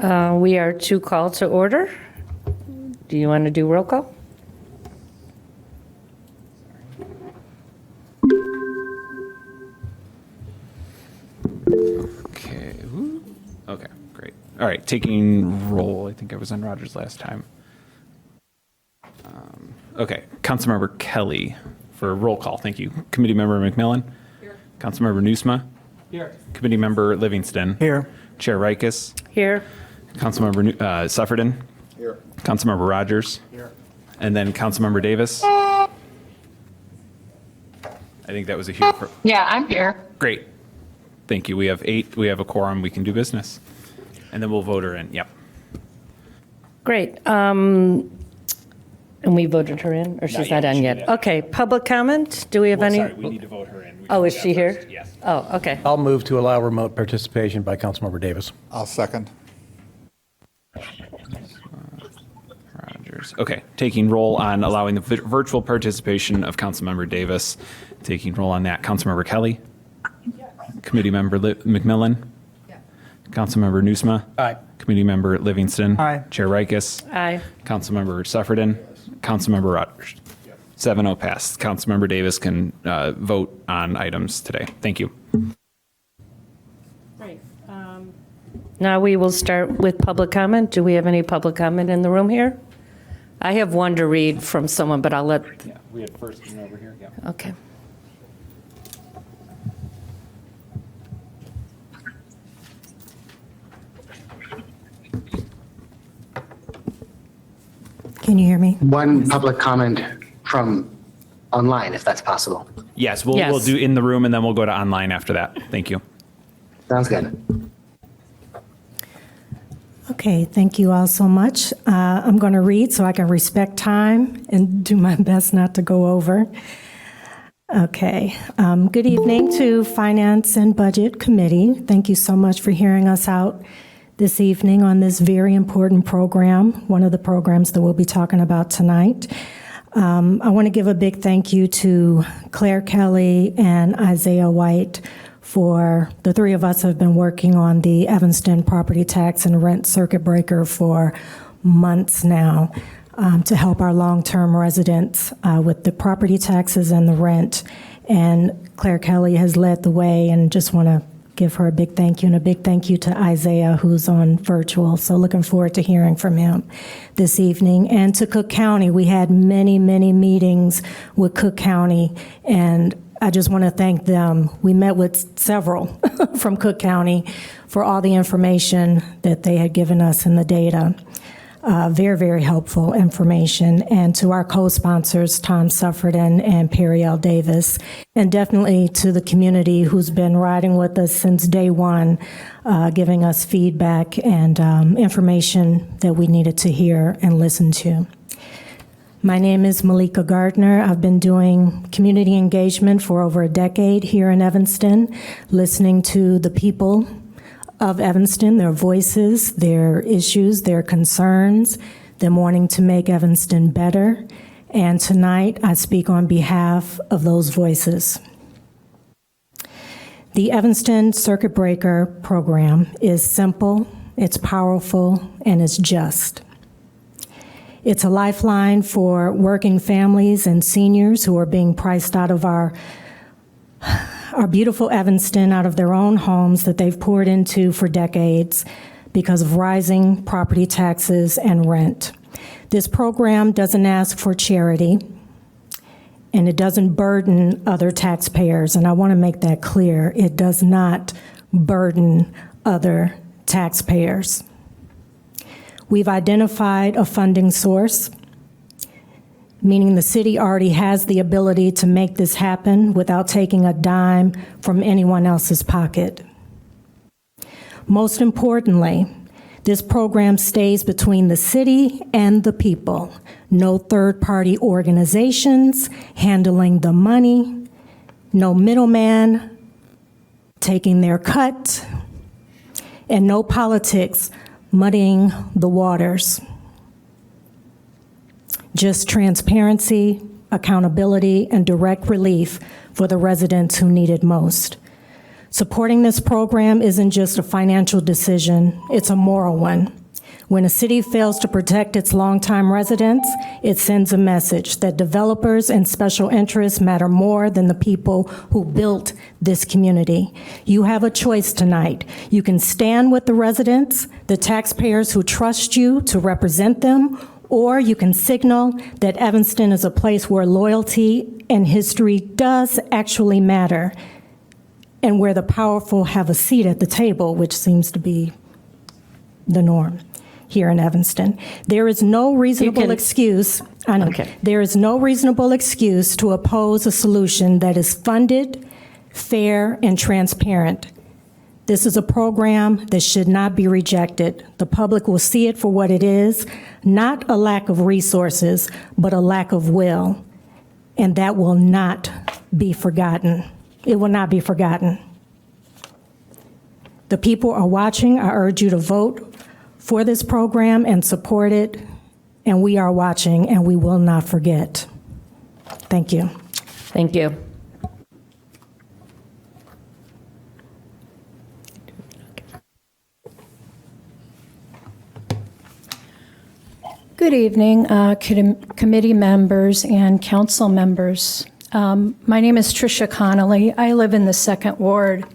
We are to call to order. Do you want to do roll call? Okay. Okay, great. All right, taking roll. I think I was on Rogers last time. Okay, Councilmember Kelly for roll call. Thank you. Committee Member McMillan. Here. Councilmember Nusma. Here. Committee Member Livingston. Here. Chair Rikus. Here. Councilmember Sufferton. Here. Councilmember Rogers. Here. And then Councilmember Davis. I think that was a huge. Yeah, I'm here. Great. Thank you. We have 8. We have a quorum. We can do business. And then we'll vote her in. Yep. Great. And we voted her in, or she's yet. not on She yet? did. Okay, public comment? Do we have any? Sorry, we need to vote her in. We Oh, should is do she that here? first. Yes. Oh, okay. I'll move to allow remote participation by Councilmember Davis. I'll second. Rogers. Okay, taking roll on allowing the virtual participation of Councilmember Davis. Taking roll on that, Councilmember Kelly. Yes. Committee Member McMillan. Yes. Councilmember Nusma. Aye. Committee Member Livingston. Aye. Chair Rikus. Aye. Councilmember Sufferton. Councilmember Rogers. 7-0 passed. Councilmember Davis can vote on items today. Thank you. Great. Now we will start with public comment. Do we have any public comment in the room here? I have one to read from someone, but I'll let, Yeah, we had first one over here. Yeah. okay. Can you hear me? One public comment from online, if that's possible. Yes, we'll Yes. do in the room and then we'll go to online after that. Thank you. Sounds good. Okay, thank you all so much. I'm going to read so I can respect time and do my best not to go over. Okay, good evening to Finance and Budget Committee. Thank you so much for hearing us out this evening on this very important program, one of the programs that we'll be talking about tonight. I want to give a big thank you to Claire Kelly and Isaiah White for the three of us have been working on the Evanston property tax and rent circuit breaker for months now to help our long-term residents with the property taxes and the rent. And Claire Kelly has led the way, and just want to give her a big thank you, and a big thank you to Isaiah, who's on virtual. So looking forward to hearing from him this evening. And to Cook County, we had many, many meetings with Cook County, and I just want to thank them. We met with several from Cook County for all the information that they had given us in the data. Very, very helpful information. And to our co-sponsors, Tom Sufferton and Perry L. Davis, and definitely to the community who's been riding with us since day one, giving us feedback and information that we needed to hear and listen to. My name is Malika Gardner. I've been doing community engagement for over a decade here in Evanston, listening to the people of Evanston, their voices, their issues, their concerns, them wanting to make Evanston better. And tonight, I speak on behalf of those voices. The Evanston Circuit Breaker program is simple, it's powerful, and it's just. It's a lifeline for working families and seniors who are being priced out of our beautiful Evanston, out of their own homes that they've poured into for decades because of rising property taxes and rent. This program doesn't ask for charity, and it doesn't burden other taxpayers, and I want to make that clear. It does not burden other taxpayers. We've identified a funding source, meaning the city already has the ability to make this happen without taking a dime from anyone else's pocket. Most importantly, this program stays between the city and the people. No third-party organizations handling the money, no middleman taking their cut, and no politics muddying the waters. Just transparency, accountability, and direct relief for the residents who need it most. Supporting this program isn't just a financial decision, it's a moral one. When a city fails to protect its longtime residents, it sends a message that developers and special interests matter more than the people who built this community. You have a choice tonight. You can stand with the residents, the taxpayers who trust you to represent them, or you can signal that Evanston is a place where loyalty and history does actually matter, and where the powerful have a seat at the table, which seems to be the norm here in Evanston. There is no reasonable excuse, I know, Okay. there is no reasonable excuse to oppose a solution that is funded, fair, and transparent. This is a program that should not be rejected. The public will see it for what it is, not a lack of resources, but a lack of will. And that will not be forgotten. It will not be forgotten. The people are watching. I urge you to vote for this program and support it. And we are watching, and we will not forget. Thank you. Thank you. Good evening, committee members and council members. My name is Tricia Connolly. I live in the 2nd Ward.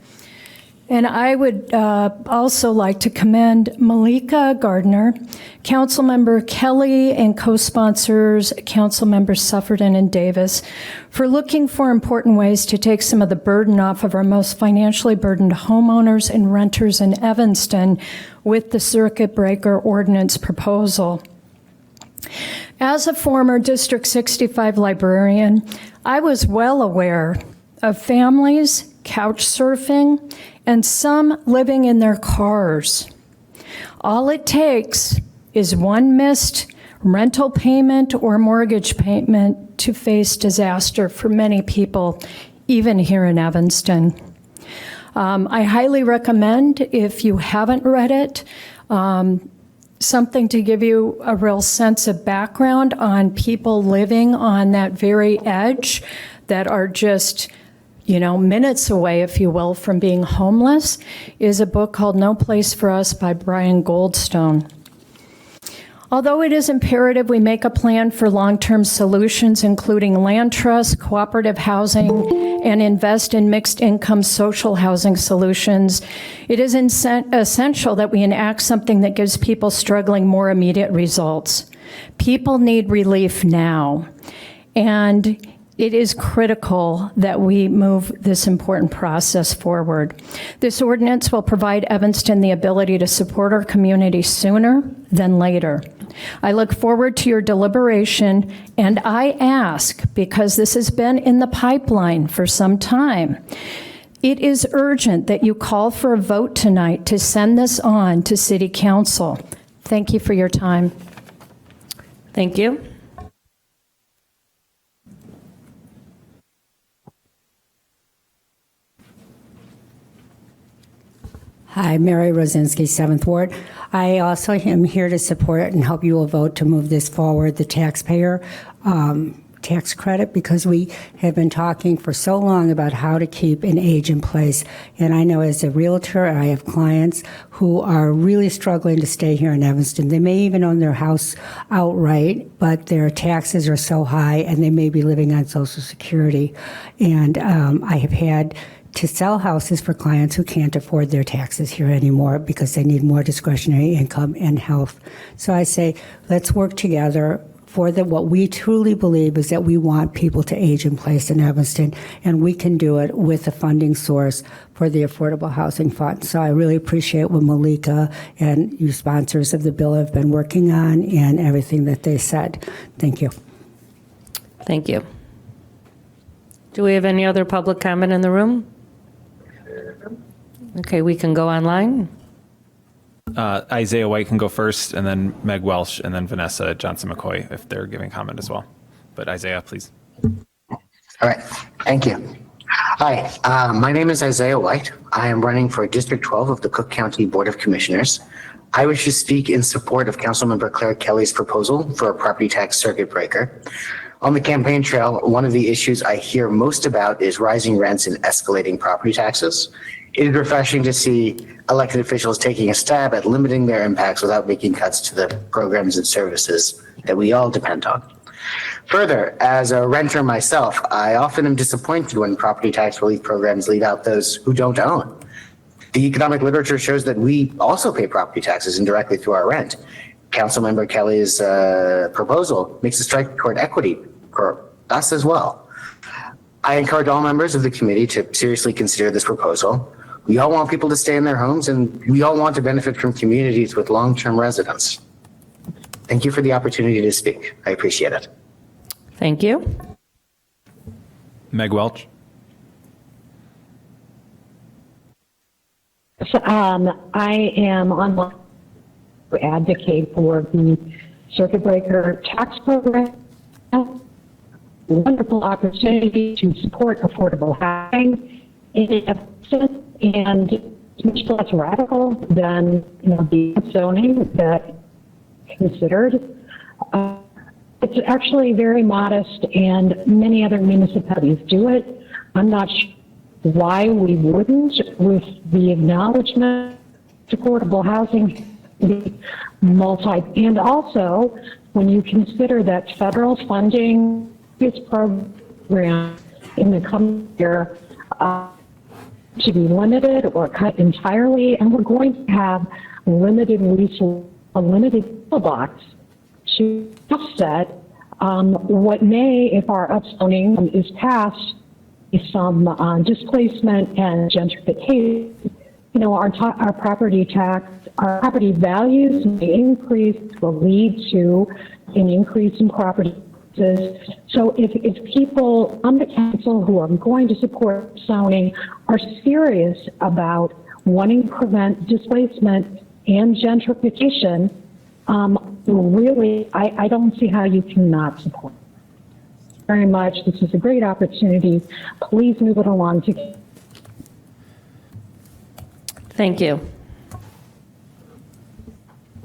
And I would also like to commend Malika Gardner, Councilmember Kelly, and co-sponsors Councilmembers Suffredin and Davis for looking for important ways to take some of the burden off of our most financially burdened homeowners and renters in Evanston with the circuit breaker ordinance proposal. As a former District 65 librarian, I was well aware of families couch surfing and some living in their cars. All it takes is one missed rental payment or mortgage payment to face disaster for many people, even here in Evanston. I highly recommend, if you haven't read it, something to give you a real sense of background on people living on that very edge that are just, minutes away, if you will, from being homeless, is a book called No Place for Us by Brian Goldstone. Although it is imperative we make a plan for long-term solutions, including land trust, cooperative housing, and invest in mixed-income social housing solutions, it is essential that we enact something that gives people struggling more immediate results. People need relief now, and it is critical that we move this important process forward. This ordinance will provide Evanston the ability to support our community sooner than later. I look forward to your deliberation, and I ask, because this has been in the pipeline for some time, it is urgent that you call for a vote tonight to send this on to City Council. Thank you for your time. Thank you. Hi, Mary Rosinski, 7th Ward. I also am here to support and help you all vote to move this forward, the taxpayer tax credit, because we have been talking for so long about how to keep an age in place. And I know as a realtor, I have clients who are really struggling to stay here in Evanston. They may even own their house outright, but their taxes are so high and they may be living on Social Security. And I have had to sell houses for clients who can't afford their taxes here anymore because they need more discretionary income and health. So I say, let's work together for what we truly believe is that we want people to age in place in Evanston, and we can do it with a funding source for the Affordable Housing Fund. So I really appreciate what Malika and you sponsors of the bill have been working on and everything that they said. Thank you. Thank you. Do we have any other public comment in the room? Okay, we can go online. Isaiah White can go first, and then Meg Welsh, and then Vanessa Johnson-McCoy if they're giving comment as well. But Isaiah, please. All right, thank you. Hi, my name is Isaiah White. I am running for District 12 of the Cook County Board of Commissioners. I wish to speak in support of Councilmember Claire Kelly's proposal for a property tax circuit breaker. On the campaign trail, one of the issues I hear most about is rising rents and escalating property taxes. It is refreshing to see elected officials taking a stab at limiting their impacts without making cuts to the programs and services that we all depend on. Further, as a renter myself, I often am disappointed when property tax relief programs leave out those who don't own. The economic literature shows that we also pay property taxes indirectly through our rent. Councilmember Kelly's proposal makes a strike toward equity for us as well. I encourage all members of the committee to seriously consider this proposal. We all want people to stay in their homes, and we all want to benefit from communities with long-term residents. Thank you for the opportunity to speak. I appreciate it. Thank you. Meg Welch. I am online to advocate for the circuit breaker tax program. Wonderful opportunity to support affordable housing and much less radical than the zoning that considered. It's actually very modest, and many other municipalities do it. I'm not sure why we wouldn't, with the acknowledgement affordable housing and also when you consider that federal funding this program in the coming year to be limited or cut entirely, and we're going to have a limited toolbox to offset what may, if our upzoning is passed, some displacement and gentrification. Our property tax, our property values may increase, will lead to an increase in property taxes. So if people on the council who are going to support zoning are serious about wanting to prevent displacement and gentrification, really, I don't see how you cannot support it. Very much. This is a great opportunity. Please move it along to. Thank you.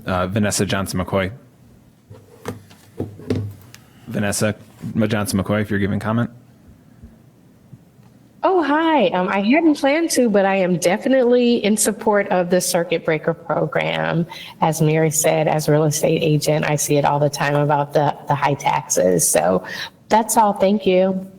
Vanessa Johnson McCoy. Vanessa Johnson McCoy, if you're giving comment. Oh, hi. I hadn't planned to, but I am definitely in support of the circuit breaker program. As Mary said, as a real estate agent, I see it all the time about the high taxes. So that's all. Thank you.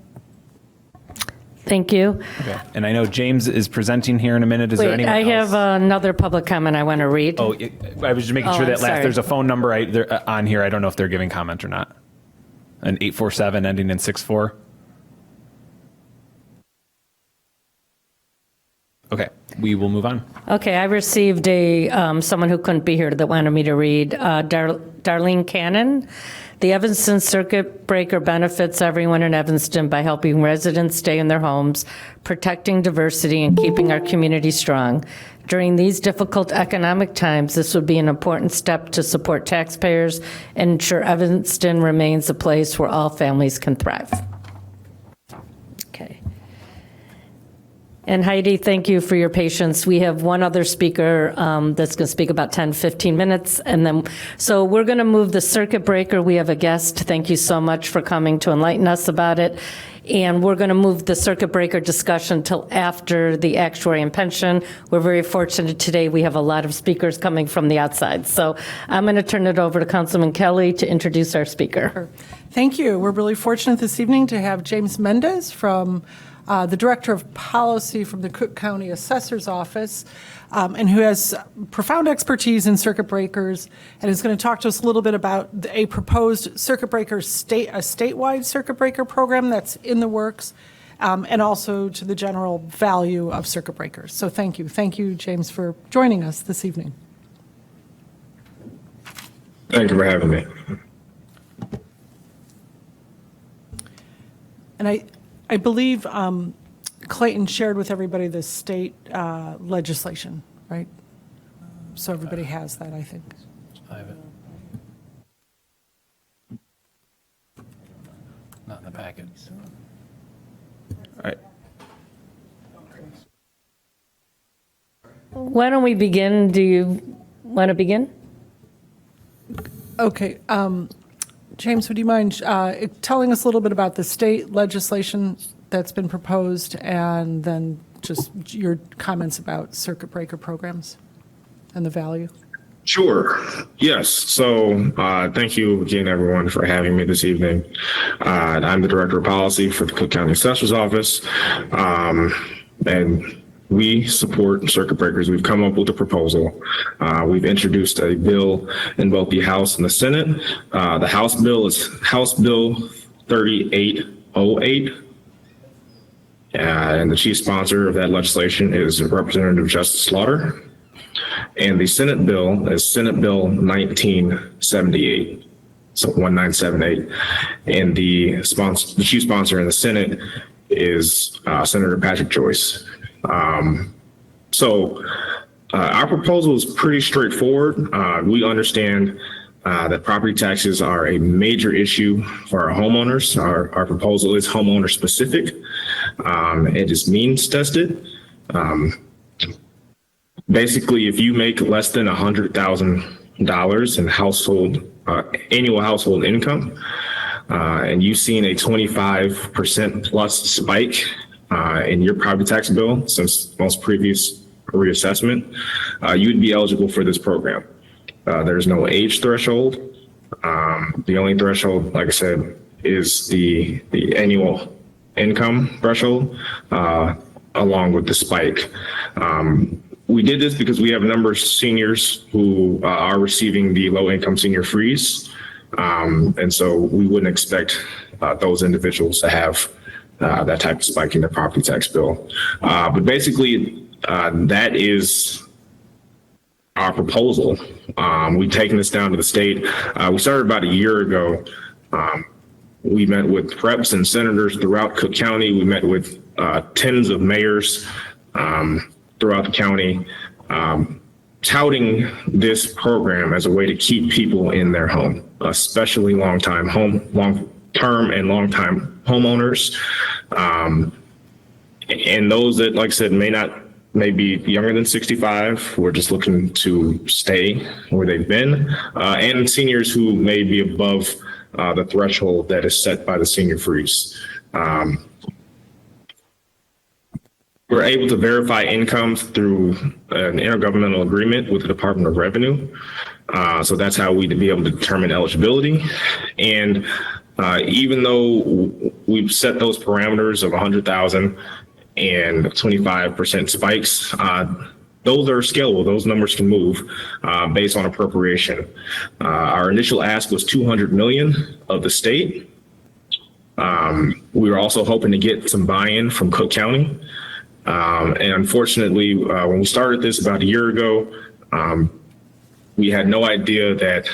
Thank you. Okay. And I know James is presenting here in a minute. Is there Wait, anyone I else? have another public comment I want to read. Oh, I was just making sure I'm that sorry. there's a phone number on here. I don't know if they're giving comment or not. An 847 ending in 64. Okay, we will move on. Okay, I received someone who couldn't be here that wanted me to read. Darlene Cannon. The Evanston Circuit Breaker benefits everyone in Evanston by helping residents stay in their homes, protecting diversity, and keeping our community strong. During these difficult economic times, this would be an important step to support taxpayers and ensure Evanston remains a place where all families can thrive. Okay. And Heidi, thank you for your patience. We have one other speaker that's going to speak about 10, 15 minutes. And then, so we're going to move the circuit breaker. We have a guest. Thank you so much for coming to enlighten us about it. And we're going to move the circuit breaker discussion till after the actuary and pension. We're very fortunate today. We have a lot of speakers coming from the outside. So I'm going to turn it over to Councilman Kelly to introduce our speaker. Thank you. We're really fortunate this evening to have James Mendez from the Director of Policy from the Cook County Assessor's Office, and who has profound expertise in circuit breakers, and is going to talk to us a little bit about a proposed circuit breaker statewide circuit breaker program that's in the works, and also to the general value of circuit breakers. So thank you. Thank you, James, for joining us this evening. Thank you for having me. And I believe Clayton shared with everybody the state legislation, right? So everybody has that, I think. I have it. Not in the packet. All right. Why don't we begin? Do you want to begin? Okay. James, would you mind telling us a little bit about the state legislation that's been proposed, and then just your comments about circuit breaker programs and the value. Sure. Yes. So thank you again, everyone, for having me this evening. I'm the Director of Policy for the Cook County Assessor's Office. And we support circuit breakers. We've come up with a proposal. We've introduced a bill in both the House and the Senate. The House bill is House Bill 3808. And the chief sponsor of that legislation is Representative Justice Slaughter. And the Senate bill is Senate Bill 1978, so 1978. And the chief sponsor in the Senate is Senator Patrick Joyce. Our proposal is pretty straightforward. We understand that property taxes are a major issue for our homeowners. Our proposal is homeowner specific. It is means tested. Basically, if you make less than $100,000 in annual household income, and you've seen a 25% plus spike in your property tax bill since most previous reassessment, you'd be eligible for this program. There's no age threshold. The only threshold, like I said, is the annual income threshold, along with the spike. We did this because we have a number of seniors who are receiving the low-income senior freeze. And so we wouldn't expect those individuals to have that type of spike in their property tax bill. But basically, that is our proposal. We've taken this down to the state. We started about a year ago. We met with reps and senators throughout Cook County. We met with tens of mayors throughout the county, touting this program as a way to keep people in their home, especially long-term and long-time homeowners. And those that, like I said, may be younger than 65, who are just looking to stay where they've been, and seniors who may be above the threshold that is set by the senior freeze. We're able to verify incomes through an intergovernmental agreement with the Department of Revenue. So that's how we'd be able to determine eligibility. And even though we've set those parameters of 100,000 and 25% spikes, those are scalable. Those numbers can move based on appropriation. Our initial ask was 200 million of the state. We were also hoping to get some buy-in from Cook County. And unfortunately, when we started this about a year ago, we had no idea that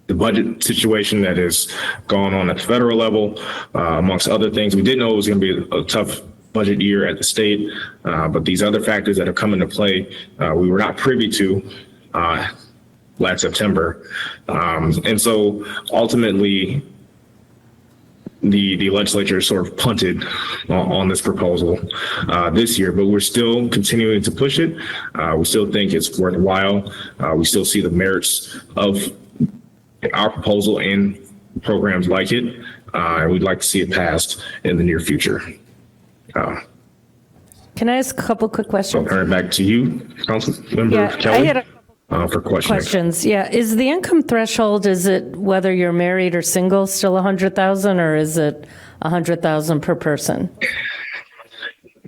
the budget situation that is going on at the federal level, amongst other things, we did know it was going to be a tough budget year at the state, but these other factors that have come into play, we were not privy to last September. And so ultimately, the legislature sort of punted on this proposal this year, but we're still continuing to push it. We still think it's worthwhile. We still see the merits of our proposal and programs like it, and we'd like to see it passed in the near future. Can I ask a couple quick questions? I'll turn it back to you, Councilmember Kelly. I had a for questions. Yeah. Is the income threshold, is it whether you're married or single still 100,000, or is it 100,000 per person?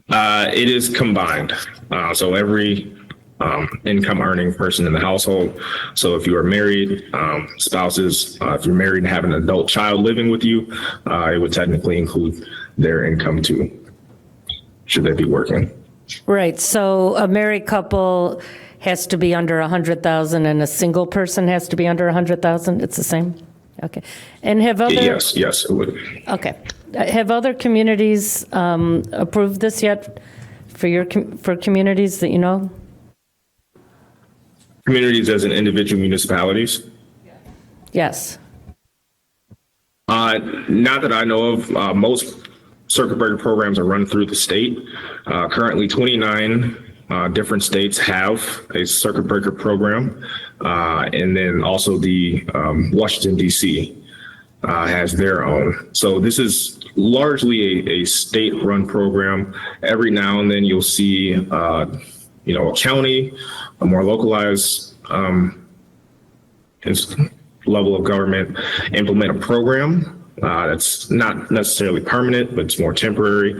It is combined. So every income earning person in the household. So if you are married, spouses, if you're married and have an adult child living with you, it would technically include their income too, should they be working. Right. So a married couple has to be under 100,000 and a single person has to be under 100,000. It's the same. Okay. And have other yes, it would. Okay. Have other communities approved this yet for communities that you know? Communities as in individual municipalities? Yes. Not that I know of. Most circuit breaker programs are run through the state. Currently 29 different states have a circuit breaker program. And then also the Washington, D.C. Has their own. So this is largely a state-run program. Every now and then you'll see, a county, a more localized level of government implement a program. That's not necessarily permanent, but it's more temporary.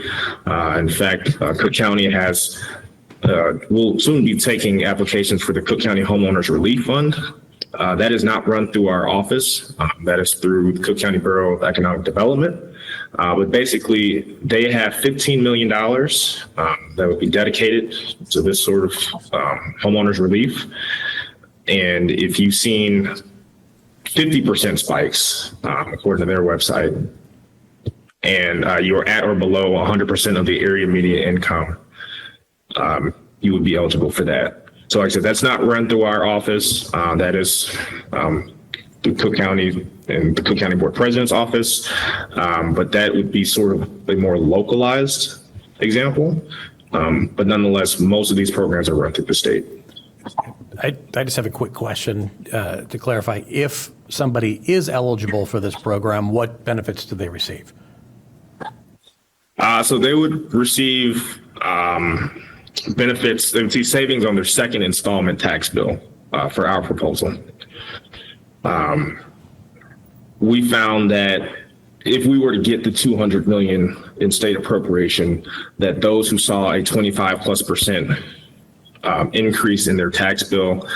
In fact, Cook County will soon be taking applications for the Cook County Homeowners Relief Fund. That is not run through our office. That is through the Cook County Bureau of Economic Development. But basically, they have $15 million that would be dedicated to this sort of homeowners relief. And if you've seen 50% spikes, according to their website, and you are at or below 100% of the area median income, you would be eligible for that. So like I said, that's not run through our office. That is the Cook County and the Cook County Board President's office. But that would be sort of a more localized example. But nonetheless, most of these programs are run through the state. I just have a quick question to clarify. If somebody is eligible for this program, what benefits do they receive? So they would receive benefits. They would see savings on their second installment tax bill for our proposal. We found that if we were to get the $200 million in state appropriation, that those who saw a 25+% increase in their tax bill,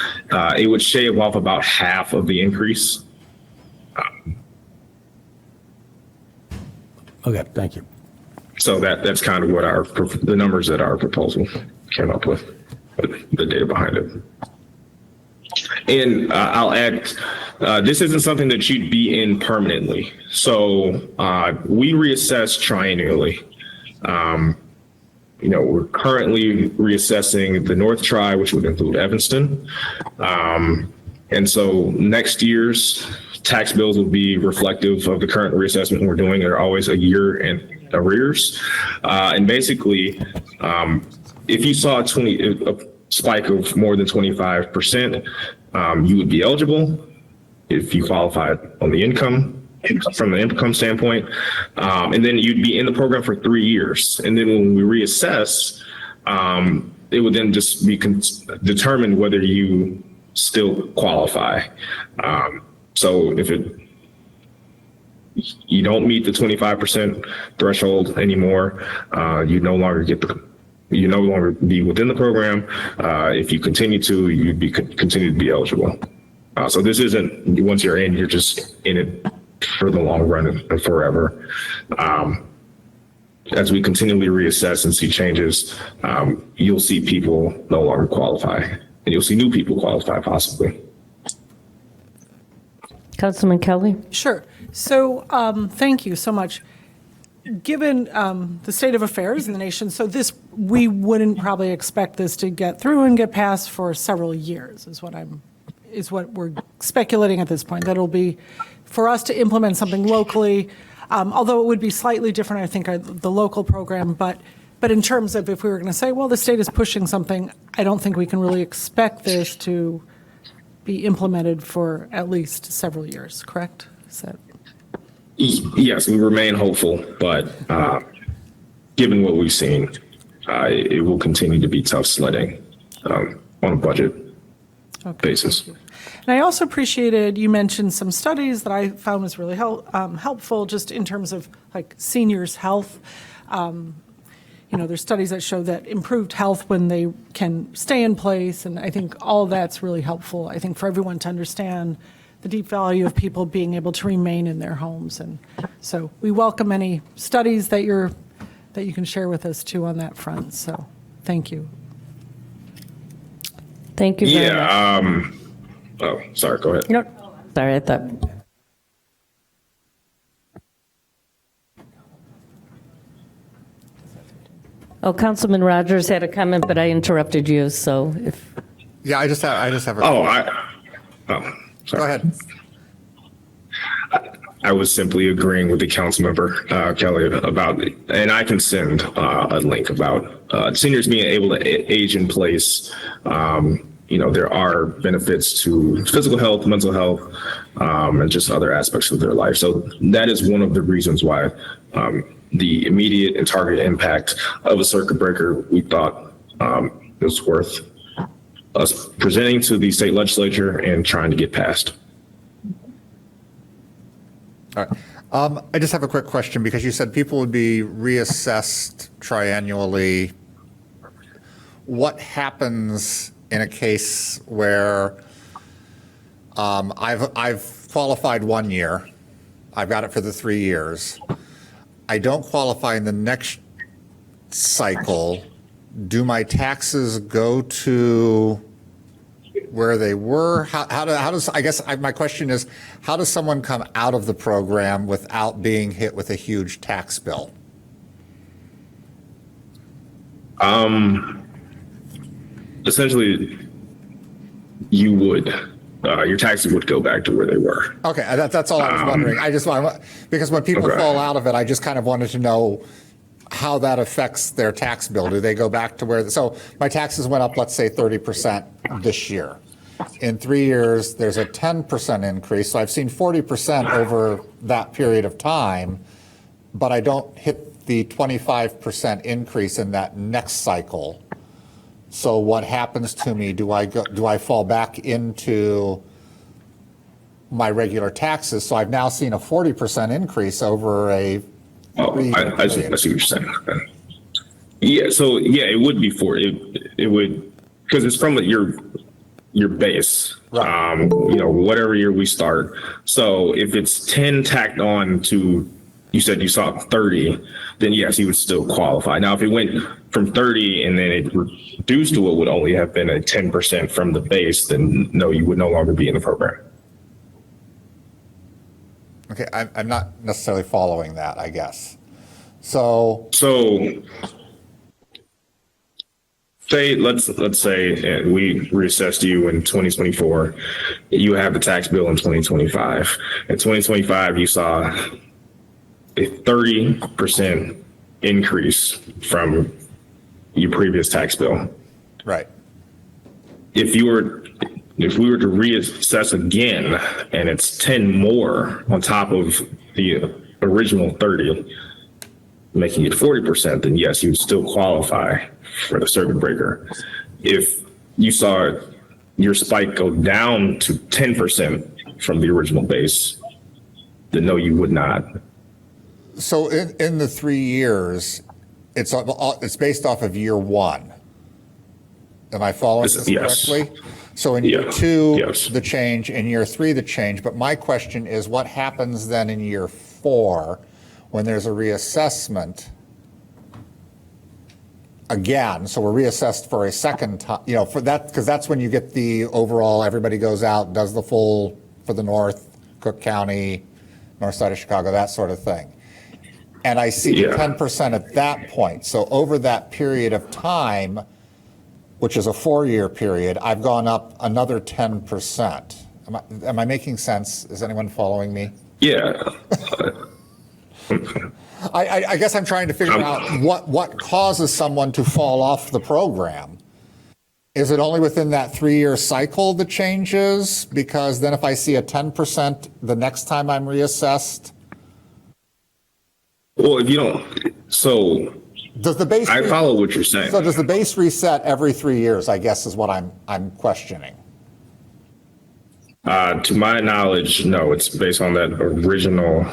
it would shave off about half of the increase. Okay, thank you. So that's kind of what the numbers that our proposal came up with, the data behind it. And I'll add, this isn't something that you'd be in permanently. So we reassess triennially. We're currently reassessing the North Tri, which would include Evanston. And so next year's tax bills will be reflective of the current reassessment we're doing. They're always a year in arrears. And basically, if you saw a spike of more than 25%, you would be eligible if you qualified on the income, from the income standpoint. And then you'd be in the program for 3 years. And then when we reassess, it would then just be determined whether you still qualify. So if you don't meet the 25% threshold anymore, you no longer be within the program. If you continue to, you'd continue to be eligible. So this isn't, once you're in, you're just in it for the long run and forever. As we continually reassess and see changes, you'll see people no longer qualify, and you'll see new people qualify possibly. Councilman Kelly? Sure. So thank you so much. Given the state of affairs in the nation, so we wouldn't probably expect this to get through and get passed for several years, is what we're speculating at this point. That it'll be for us to implement something locally, although it would be slightly different, I think, the local program. But in terms of if we were going to say, well, the state is pushing something, I don't think we can really expect this to be implemented for at least several years, correct? Is that... Yes, we remain hopeful, but given what we've seen, it will continue to be tough sledding on a budget basis. And I also appreciated you mentioned some studies that I found was really helpful just in terms of like seniors' health. There's studies that show that improved health when they can stay in place, and I think all of that's really helpful, I think, for everyone to understand the deep value of people being able to remain in their homes. And so we welcome any studies that you can share with us too on that front. So thank you. Thank you very much. Oh, sorry, go ahead. No, sorry, I thought. Oh, Councilman Rogers had a comment, but I interrupted you, so if. Yeah, I just have a. Sorry. Go ahead. I was simply agreeing with the Councilmember Kelly about it, and I can send a link about seniors being able to age in place, there are benefits to physical health, mental health, and just other aspects of their life. So that is one of the reasons why the immediate and target impact of a circuit breaker, we thought it was worth us presenting to the state legislature and trying to get passed. All right. I just have a quick question because you said people would be reassessed triannually. What happens in a case where I've qualified 1 year, I've got it for the 3 years, I don't qualify in the next cycle, do my taxes go to where they were? How does, I guess my question is, how does someone come out of the program without being hit with a huge tax bill? Essentially, you would, your taxes would go back to where they were. Okay, that's all I was wondering. I just want, because when people fall out of it, I just kind of wanted to know how that affects their tax bill. Do they go back to where, so my taxes went up, let's say 30% this year. In 3 years, there's a 10% increase. So I've seen 40% over that period of time, but I don't hit the 25% increase in that next cycle. So what happens to me? Do I fall back into my regular taxes? So I've now seen a 40% increase over a I see what you're saying. Yeah, so yeah, it would be it would, because it's from your base, right. Whatever year we start. So if it's 10 tacked on to, you said you saw 30, then yes, you would still qualify. Now, if it went from 30 and then it reduced to what would only have been a 10% from the base, then no, you would no longer be in the program. Okay, I'm not necessarily following that, I guess. So say, let's say we reassessed you in 2024, you have the tax bill in 2025. In 2025, you saw a 30% increase from your previous tax bill. Right. If we were to reassess again and it's 10 more on top of the original 30, making it 40%, then yes, you would still qualify for the circuit breaker. If you saw your spike go down to 10% from the original base, then no, you would not. So in the 3 years, it's based off of year one. Am I following this correctly? So in year two, the change, in year three, the change. But my question is, what happens then in year four when there's a reassessment again? So we're reassessed for a second time, for that, because that's when you get the overall, everybody goes out, does the full for the North, Cook County, north side of Chicago, that sort of thing. And I see 10% at that point. So over that period of time, which is a 4-year period, I've gone up another 10%. Am I making sense? Is anyone following me? Yeah. I guess I'm trying to figure out what causes someone to fall off the program. Is it only within that 3-year cycle that changes? Because then if I see a 10% the next time I'm reassessed? Well, if you don't, so does the base? I follow what you're saying. So does the base reset every 3 years? I guess is what I'm questioning. To my knowledge, no. It's based on that original.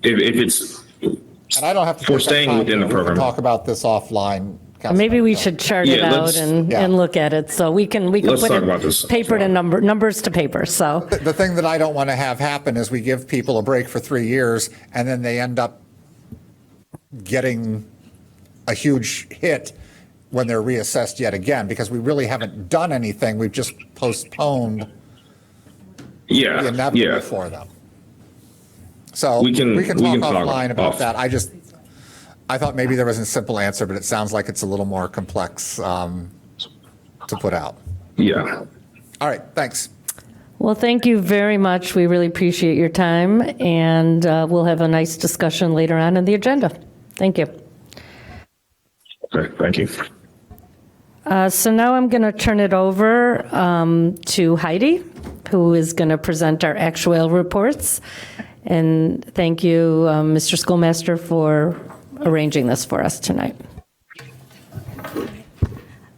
If it's, and I don't have to. For staying within the program. We can talk about this offline. Maybe we should chart it out and look at it so we can put it paper to numbers to paper. So the thing that I don't want to have happen is we give people a break for 3 years and then they end up getting a huge hit when they're reassessed yet again, because we really haven't done anything. We've just postponed the inevitable for them. So we can talk offline about that. I thought maybe there was a simple answer, but it sounds like it's a little more complex to put out. Yeah. All right. Thanks. Well, thank you very much. We really appreciate your time, and we'll have a nice discussion later on in the agenda. Thank you. Okay. Thank you. So now I'm going to turn it over to Heidi, who is going to present our actuarial reports. And thank you, Mr. Schoolmaster, for arranging this for us tonight.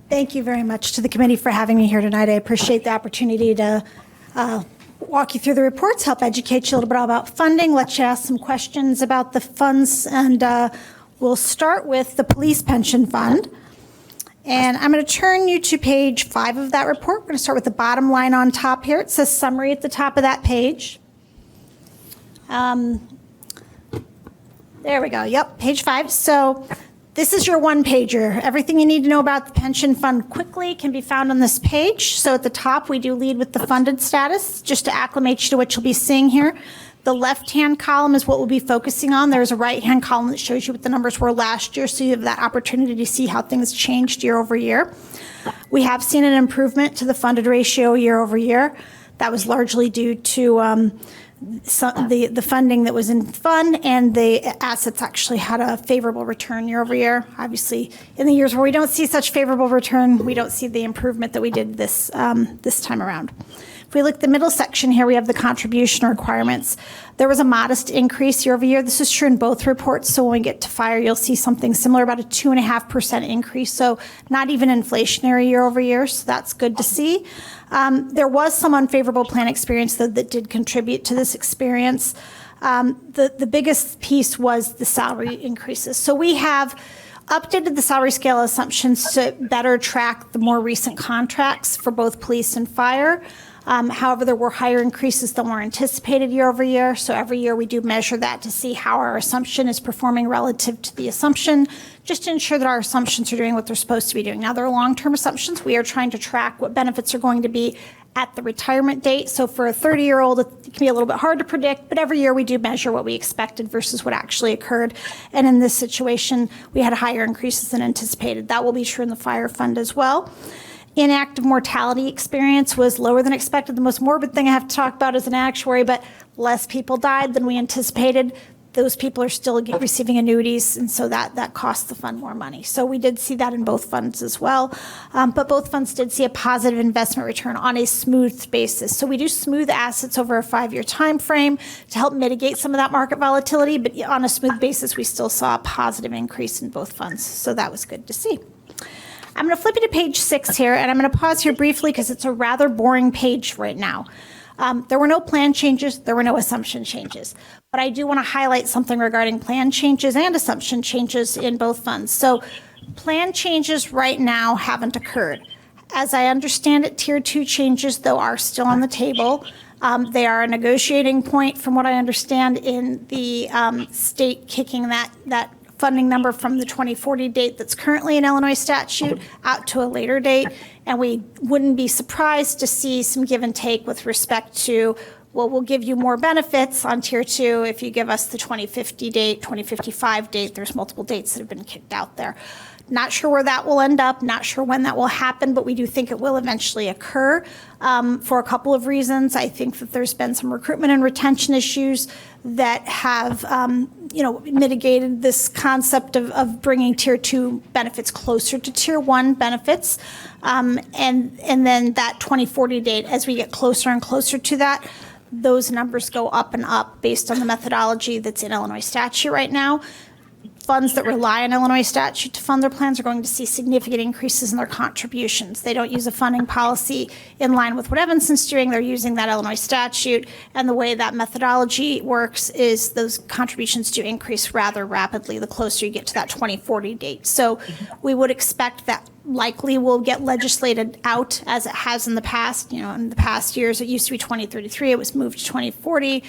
Thank you very much to the committee for having me here tonight. I appreciate the opportunity to walk you through the reports, help educate you a little bit about funding, let you ask some questions about the funds, and we'll start with the police pension fund. And I'm going to turn you to page 5 of that report. We're going to start with the bottom line on top here. It says summary at the top of that page. There we go. Yep, page 5. So this is your one pager. Everything you need to know about the pension fund quickly can be found on this page. So at the top, we do lead with the funded status, just to acclimate you to what you'll be seeing here. The left-hand column is what we'll be focusing on. There's a right-hand column that shows you what the numbers were last year, so you have that opportunity to see how things changed year over year. We have seen an improvement to the funded ratio year over year. That was largely due to the funding that was in fund, and the assets actually had a favorable return year over year. Obviously, in the years where we don't see such favorable return, we don't see the improvement that we did this time around. If we look at the middle section here, we have the contribution requirements. There was a modest increase year over year. This is true in both reports. So when we get to fire, you'll see something similar, about a 2.5% increase. So not even inflationary year over year. So that's good to see. There was some unfavorable plan experience though that did contribute to this experience. The biggest piece was the salary increases. So we have updated the salary scale assumptions to better track the more recent contracts for both police and fire. However, there were higher increases than were anticipated year over year. So every year we do measure that to see how our assumption is performing relative to the assumption, just to ensure that our assumptions are doing what they're supposed to be doing. Now, they're long-term assumptions. We are trying to track what benefits are going to be at the retirement date. So for a 30-year-old, it can be a little bit hard to predict, but every year we do measure what we expected versus what actually occurred. And in this situation, we had higher increases than anticipated. That will be true in the fire fund as well. Inactive mortality experience was lower than expected. The most morbid thing I have to talk about as an actuary, but less people died than we anticipated. Those people are still receiving annuities, and so that costs the fund more money. So we did see that in both funds as well. But both funds did see a positive investment return on a smooth basis. So we do smooth assets over a 5-year time frame to help mitigate some of that market volatility, but on a smooth basis, we still saw a positive increase in both funds. So that was good to see. I'm going to flip you to page 6 here, and I'm going to pause here briefly because it's a rather boring page right now. There were no plan changes. There were no assumption changes. But I do want to highlight something regarding plan changes and assumption changes in both funds. So plan changes right now haven't occurred. As I understand it, Tier 2 changes, though, are still on the table. They are a negotiating point, from what I understand, in the state kicking that funding number from the 2040 date that's currently in Illinois statute out to a later date. And we wouldn't be surprised to see some give and take with respect to, well, we'll give you more benefits on Tier 2 if you give us the 2050 date, 2055 date. There's multiple dates that have been kicked out there. Not sure where that will end up, not sure when that will happen, but we do think it will eventually occur for a couple of reasons. I think that there's been some recruitment and retention issues that have mitigated this concept of bringing Tier 2 benefits closer to Tier 1 benefits. And then that 2040 date, as we get closer and closer to that, those numbers go up and up based on the methodology that's in Illinois statute right now. Funds that rely on Illinois statute to fund their plans are going to see significant increases in their contributions. They don't use a funding policy in line with what Evanston's doing. They're using that Illinois statute. And the way that methodology works is those contributions do increase rather rapidly the closer you get to that 2040 date. So we would expect that likely will get legislated out as it has in the past. In the past years, it used to be 2033. It was moved to 2040.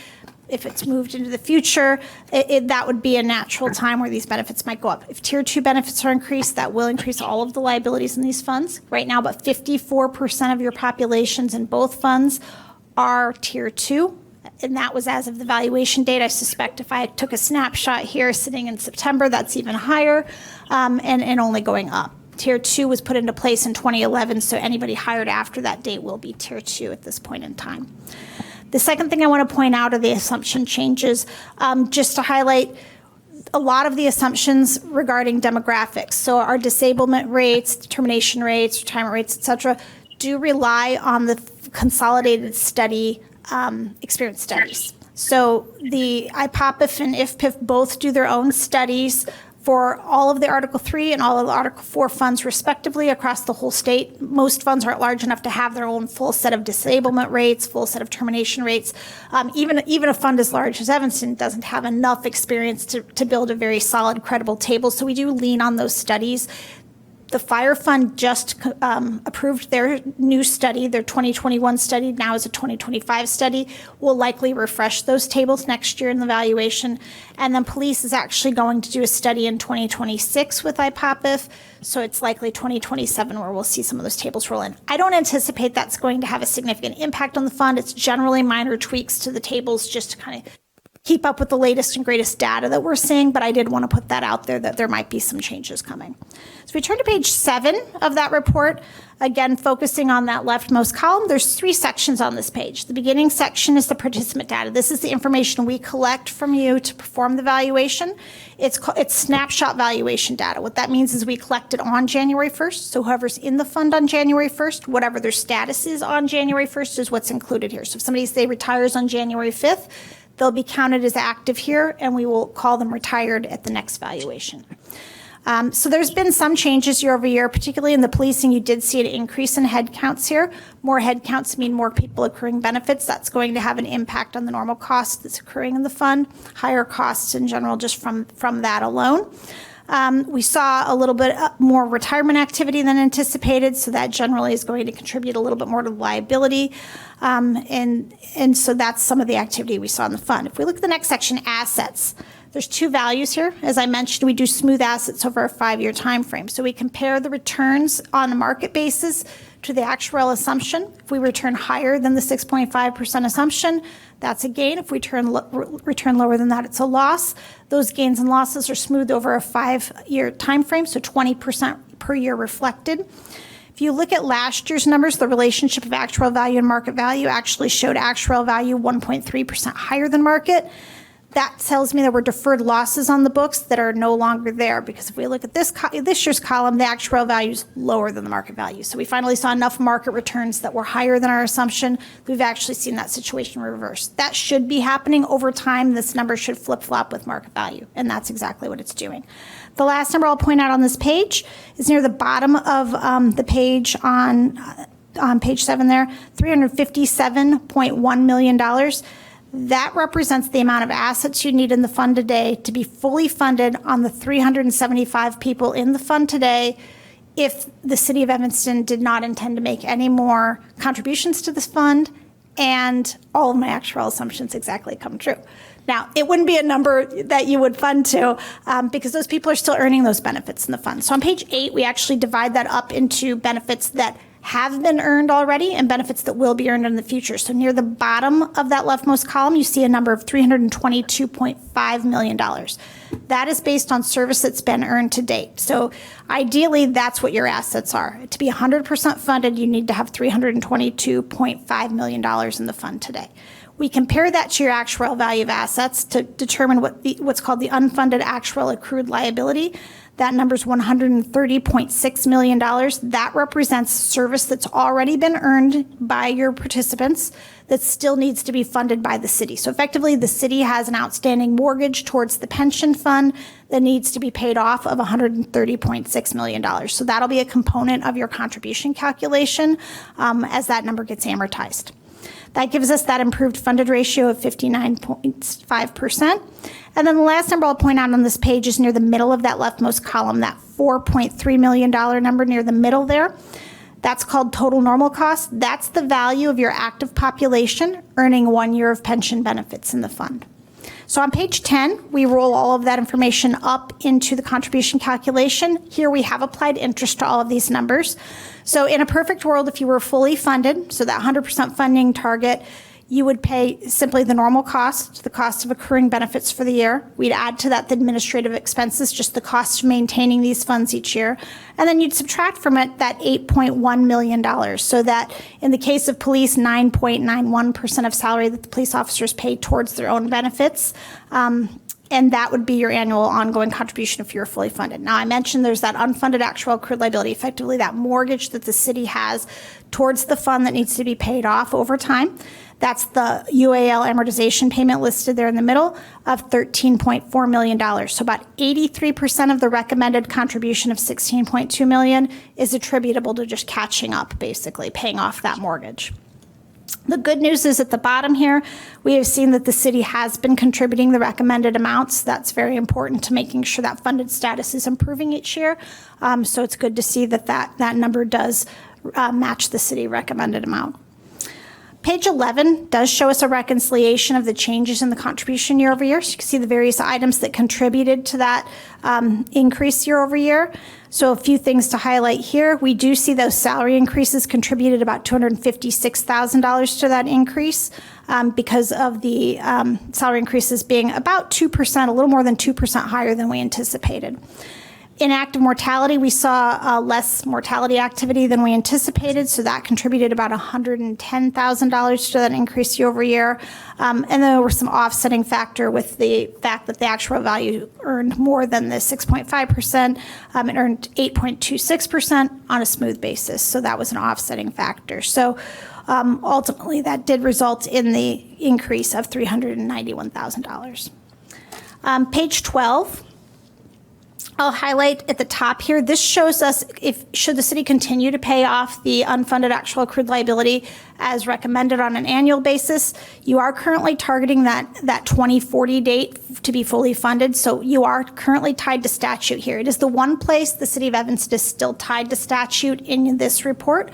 If it's moved into the future, that would be a natural time where these benefits might go up. If Tier 2 benefits are increased, that will increase all of the liabilities in these funds. Right now, about 54% of your populations in both funds are Tier 2, and that was as of the valuation date. I suspect if I took a snapshot here sitting in September, that's even higher, and only going up. Tier 2 was put into place in 2011, so anybody hired after that date will be Tier 2 at this point in time. The second thing I want to point out are the assumption changes. Just to highlight, a lot of the assumptions regarding demographics. So our disablement rates, termination rates, retirement rates, et cetera, do rely on the consolidated study experience studies. So the IPOPIF and IFPIF both do their own studies for all of the Article 3 and all of the Article 4 funds respectively across the whole state. Most funds aren't large enough to have their own full set of disablement rates, full set of termination rates. Even a fund as large as Evanston doesn't have enough experience to build a very solid, credible table. So we do lean on those studies. The Fire Fund just approved their new study, their 2021 study, now is a 2025 study. We'll likely refresh those tables next year in the valuation. And then police is actually going to do a study in 2026 with IPOPIF, so it's likely 2027 where we'll see some of those tables roll in. I don't anticipate that's going to have a significant impact on the fund. It's generally minor tweaks to the tables just to kind of keep up with the latest and greatest data that we're seeing, but I did want to put that out there that there might be some changes coming. So we turn to page 7 of that report, again, focusing on that leftmost column. There's 3 sections on this page. The beginning section is the participant data. This is the information we collect from you to perform the valuation. It's snapshot valuation data. What that means is we collect it on January 1st. So whoever's in the fund on January 1st, whatever their status is on January 1st is what's included here. So if somebody, say, retires on January 5th, they'll be counted as active here, and we will call them retired at the next valuation. So there's been some changes year over year, particularly in the policing. You did see an increase in head counts here. More head counts mean more people accruing benefits. That's going to have an impact on the normal cost that's accruing in the fund. Higher costs in general just from that alone. We saw a little bit more retirement activity than anticipated, so that generally is going to contribute a little bit more to the liability. And so that's some of the activity we saw in the fund. If we look at the next section, assets, there's 2 values here. As I mentioned, we do smooth assets over a 5-year time frame. So we compare the returns on a market basis to the actuarial assumption. If we return higher than the 6.5% assumption, that's a gain. If we return lower than that, it's a loss. Those gains and losses are smoothed over a 5-year time frame, so 20% per year reflected. If you look at last year's numbers, the relationship of actuarial value and market value actually showed actuarial value 1.3% higher than market. That tells me there were deferred losses on the books that are no longer there, because if we look at this year's column, the actuarial value is lower than the market value. So we finally saw enough market returns that were higher than our assumption. We've actually seen that situation reverse. That should be happening over time. This number should flip-flop with market value, and that's exactly what it's doing. The last number I'll point out on this page is near the bottom of the page on page 7 there, $357.1 million. That represents the amount of assets you need in the fund today to be fully funded on the 375 people in the fund today if the city of Evanston did not intend to make any more contributions to this fund and all of my actuarial assumptions exactly come true. Now, it wouldn't be a number that you would fund to because those people are still earning those benefits in the fund. So on page 8, we actually divide that up into benefits that have been earned already and benefits that will be earned in the future. So near the bottom of that leftmost column, you see a number of $322.5 million. That is based on service that's been earned to date. So ideally, that's what your assets are. To be 100% funded, you need to have $322.5 million in the fund today. We compare that to your actuarial value of assets to determine what's called the unfunded actuarial accrued liability. That number is $130.6 million. That represents service that's already been earned by your participants that still needs to be funded by the city. So effectively, the city has an outstanding mortgage towards the pension fund that needs to be paid off of $130.6 million. So that'll be a component of your contribution calculation as that number gets amortized. That gives us that improved funded ratio of 59.5%. And then the last number I'll point out on this page is near the middle of that leftmost column, that $4.3 million number near the middle there. That's called total normal cost. That's the value of your active population earning 1 year of pension benefits in the fund. So on page 10, we roll all of that information up into the contribution calculation. Here we have applied interest to all of these numbers. So in a perfect world, if you were fully funded, so that 100% funding target, you would pay simply the normal cost, the cost of accruing benefits for the year. We'd add to that the administrative expenses, just the cost of maintaining these funds each year. And then you'd subtract from it that $8.1 million. So that in the case of police, 9.91% of salary that the police officers pay towards their own benefits. And And that would be your annual ongoing contribution if you're fully funded. Now, I mentioned there's that unfunded actual accrued liability, effectively that mortgage that the city has towards the fund that needs to be paid off over time. That's the UAL amortization payment listed there in the middle of $13.4 million. So about 83% of the recommended contribution of $16.2 million is attributable to just catching up, basically paying off that mortgage. The good news is at the bottom here, we have seen that the city has been contributing the recommended amounts. That's very important to making sure that funded status is improving each year. So it's good to see that that number does match the city recommended amount. Page 11 does show us a reconciliation of the changes in the contribution year over year. So you can see the various items that contributed to that increase year over year. So a few things to highlight here. We do see those salary increases contributed about $256,000 to that increase because of the salary increases being about 2%, a little more than 2% higher than we anticipated. In active mortality, we saw less mortality activity than we anticipated, so that contributed about $110,000 to that increase year over year. And then there were some offsetting factor with the fact that the actual value earned more than the 6.5%. It earned 8.26% on a smooth basis, so that was an offsetting factor. So ultimately, that did result in the increase of $391,000. Page 12. I'll highlight at the top here, this shows us should the city continue to pay off the unfunded actual accrued liability as recommended on an annual basis. You are currently targeting that 2040 date to be fully funded, so you are currently tied to statute here. It is the one place the city of Evanston is still tied to statute in this report.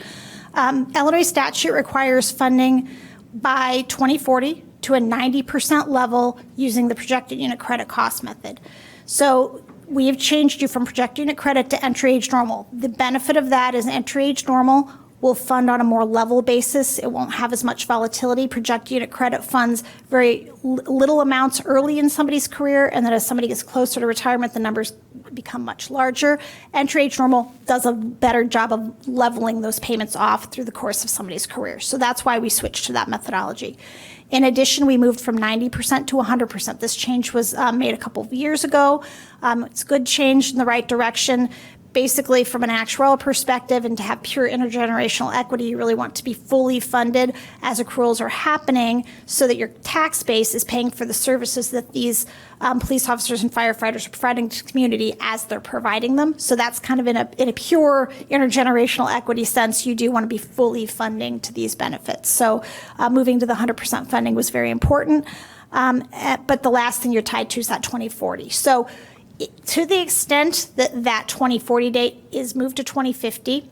Illinois statute requires funding by 2040 to a 90% level using the projected unit credit cost method. So we have changed you from projected unit credit to entry age normal. The benefit of that is entry age normal will fund on a more level basis. It won't have as much volatility. Projected unit credit funds very little amounts early in somebody's career, and then as somebody gets closer to retirement, the numbers become much larger. Entry age normal does a better job of leveling those payments off through the course of somebody's career. So that's why we switched to that methodology. In addition, we moved from 90% to 100%. This change was made a couple of years ago. It's a good change in the right direction. Basically, from an actuarial perspective and to have pure intergenerational equity, you really want to be fully funded as accruals are happening so that your tax base is paying for the services that these police officers and firefighters are providing to the community as they're providing them. So that's kind of in a pure intergenerational equity sense, you do want to be fully funding to these benefits. So moving to the 100% funding was very important. But the last thing you're tied to is that 2040. So to the extent that that 2040 date is moved to 2050,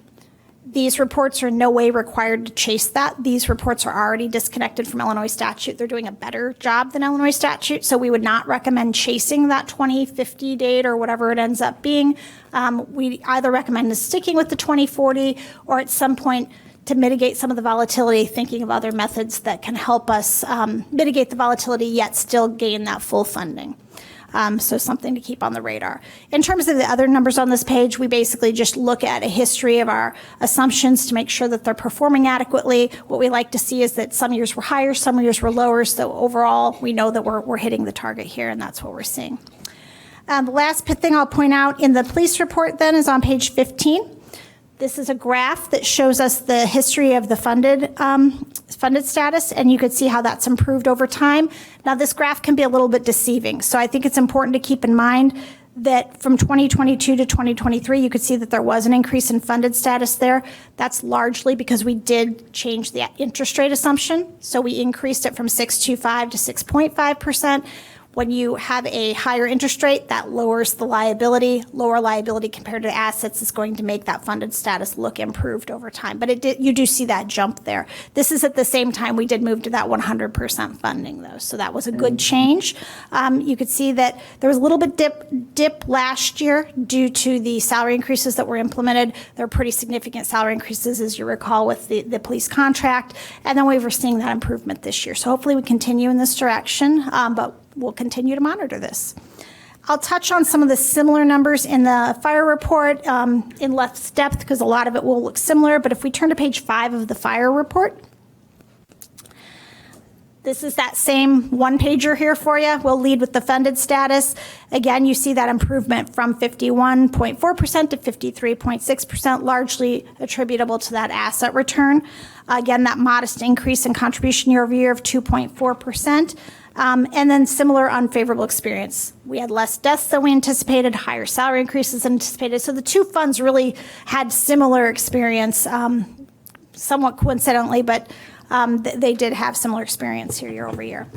these reports are in no way required to chase that. These reports are already disconnected from Illinois statute. They're doing a better job than Illinois statute, so we would not recommend chasing that 2050 date or whatever it ends up being. We either recommend sticking with the 2040 or at some point to mitigate some of the volatility, thinking of other methods that can help us mitigate the volatility yet still gain that full funding. So something to keep on the radar. In terms of the other numbers on this page, we basically just look at a history of our assumptions to make sure that they're performing adequately. What we like to see is that some years were higher, some years were lower. So overall, we know that we're hitting the target here, and that's what we're seeing. The last thing I'll point out in the police report then is on page 15. This is a graph that shows us the history of the funded status, and you could see how that's improved over time. Now, this graph can be a little bit deceiving, so I think it's important to keep in mind that from 2022 to 2023, you could see that there was an increase in funded status there. That's largely because we did change the interest rate assumption, so we increased it from 6.25 to 6.5%. When you have a higher interest rate, that lowers the liability. Lower liability compared to assets is going to make that funded status look improved over time. But you do see that jump there. This is at the same time we did move to that 100% funding, though. So that was a good change. You could see that there was a little bit dip last year due to the salary increases that were implemented. There were pretty significant salary increases, as you recall, with the police contract. And then we were seeing that improvement this year. So hopefully we continue in this direction. But we'll continue to monitor this. I'll touch on some of the similar numbers in the fire report in less depth because a lot of it will look similar. But if we turn to page 5 of the fire report, This is that same one-pager here for you. We'll lead with the funded status. Again, you see that improvement from 51.4% to 53.6%, largely attributable to that asset return. Again, that modest increase in contribution year over year of 2.4%. And then similar unfavorable experience. We had less deaths than we anticipated, higher salary increases than anticipated. So the two funds really had similar experience, somewhat coincidentally, but they did have similar experience here year over year.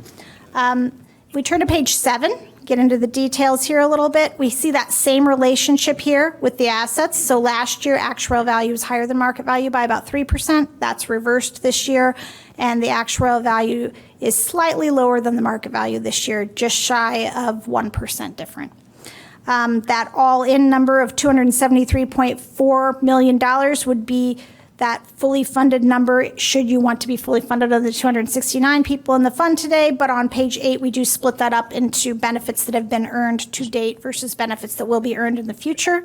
If we turn to page 7, get into the details here a little bit, we see that same relationship here with the assets. So last year, actuarial value was higher than market value by about 3%. That's reversed this year. And the actuarial value is slightly lower than the market value this year, just shy of 1% different. That all-in number of $273.4 million would be that fully funded number, should you want to be fully funded of the 269 people in the fund today. But on page 8, we do split that up into benefits that have been earned to date versus benefits that will be earned in the future.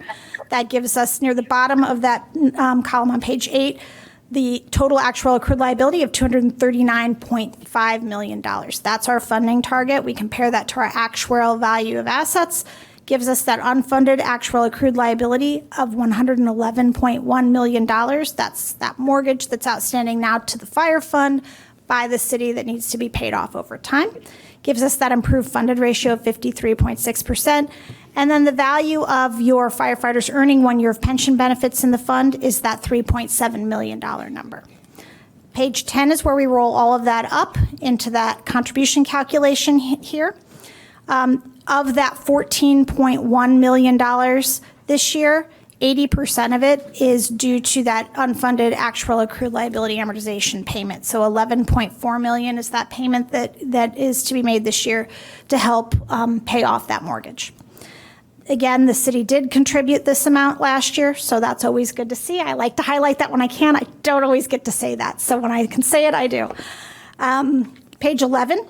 That gives us near the bottom of that column on page 8, the total actual accrued liability of $239.5 million. That's our funding target. We compare that to our actuarial value of assets. Gives us that unfunded actual accrued liability of $111.1 million. That's that mortgage that's outstanding now to the fire fund by the city that needs to be paid off over time. Gives us that improved funded ratio of 53.6%. And then the value of your firefighters earning 1 year of pension benefits in the fund is that $3.7 million number. Page 10 is where we roll all of that up into that contribution calculation here. Of that $14.1 million this year, 80% of it is due to that unfunded actual accrued liability amortization payment. So $11.4 million is that payment that is to be made this year to help pay off that mortgage. Again, the city did contribute this amount last year, so that's always good to see. I like to highlight that when I can. I don't always get to say that, so when I can say it, I do. Page 11.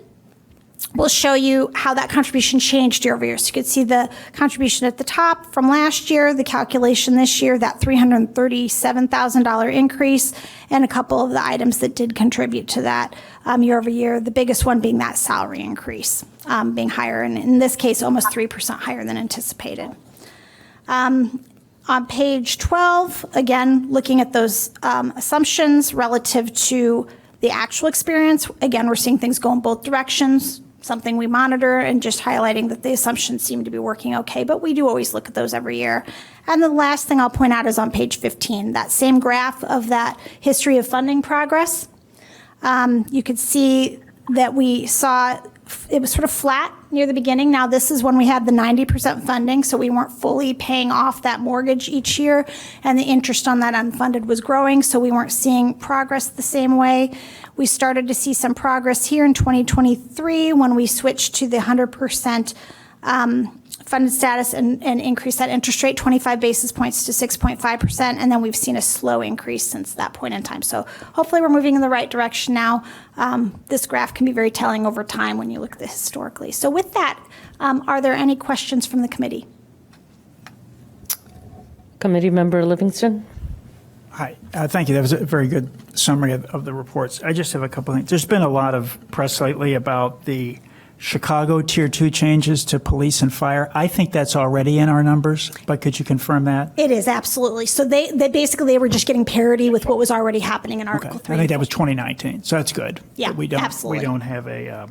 We'll show you how that contribution changed year over year. So you can see the contribution at the top from last year, the calculation this year, that $337,000 increase, and a couple of the items that did contribute to that year over year. The biggest one being that salary increase, being higher, and in this case, almost 3% higher than anticipated. On page 12, again, looking at those assumptions relative to the actual experience. Again, we're seeing things go in both directions. Something we monitor, and just highlighting that the assumptions seem to be working okay, but we do always look at those every year. And the last thing I'll point out is on page 15, that same graph of that history of funding progress. You could see that we saw it was sort of flat near the beginning. Now this is when we had the 90% funding, so we weren't fully paying off that mortgage each year, and the interest on that unfunded was growing, so we weren't seeing progress the same way. We started to see some progress here in 2023 when we switched to the 100% funded status and increased that interest rate 25 basis points to 6.5%, and then we've seen a slow increase since that point in time. So hopefully we're moving in the right direction now. This graph can be very telling over time when you look at this historically. So with that, are there any questions from the committee? Committee Member Livingston? Hi, thank you. That was a very good summary of the reports. I just have a couple of things. There's been a lot of press lately about the Chicago Tier 2 changes to police and fire. I think that's already in our numbers, but could you confirm that? It is, absolutely. So they basically, they were just getting parity with what was already happening in Article 3. I think that was 2019, so that's good. Yeah, absolutely. We don't have a,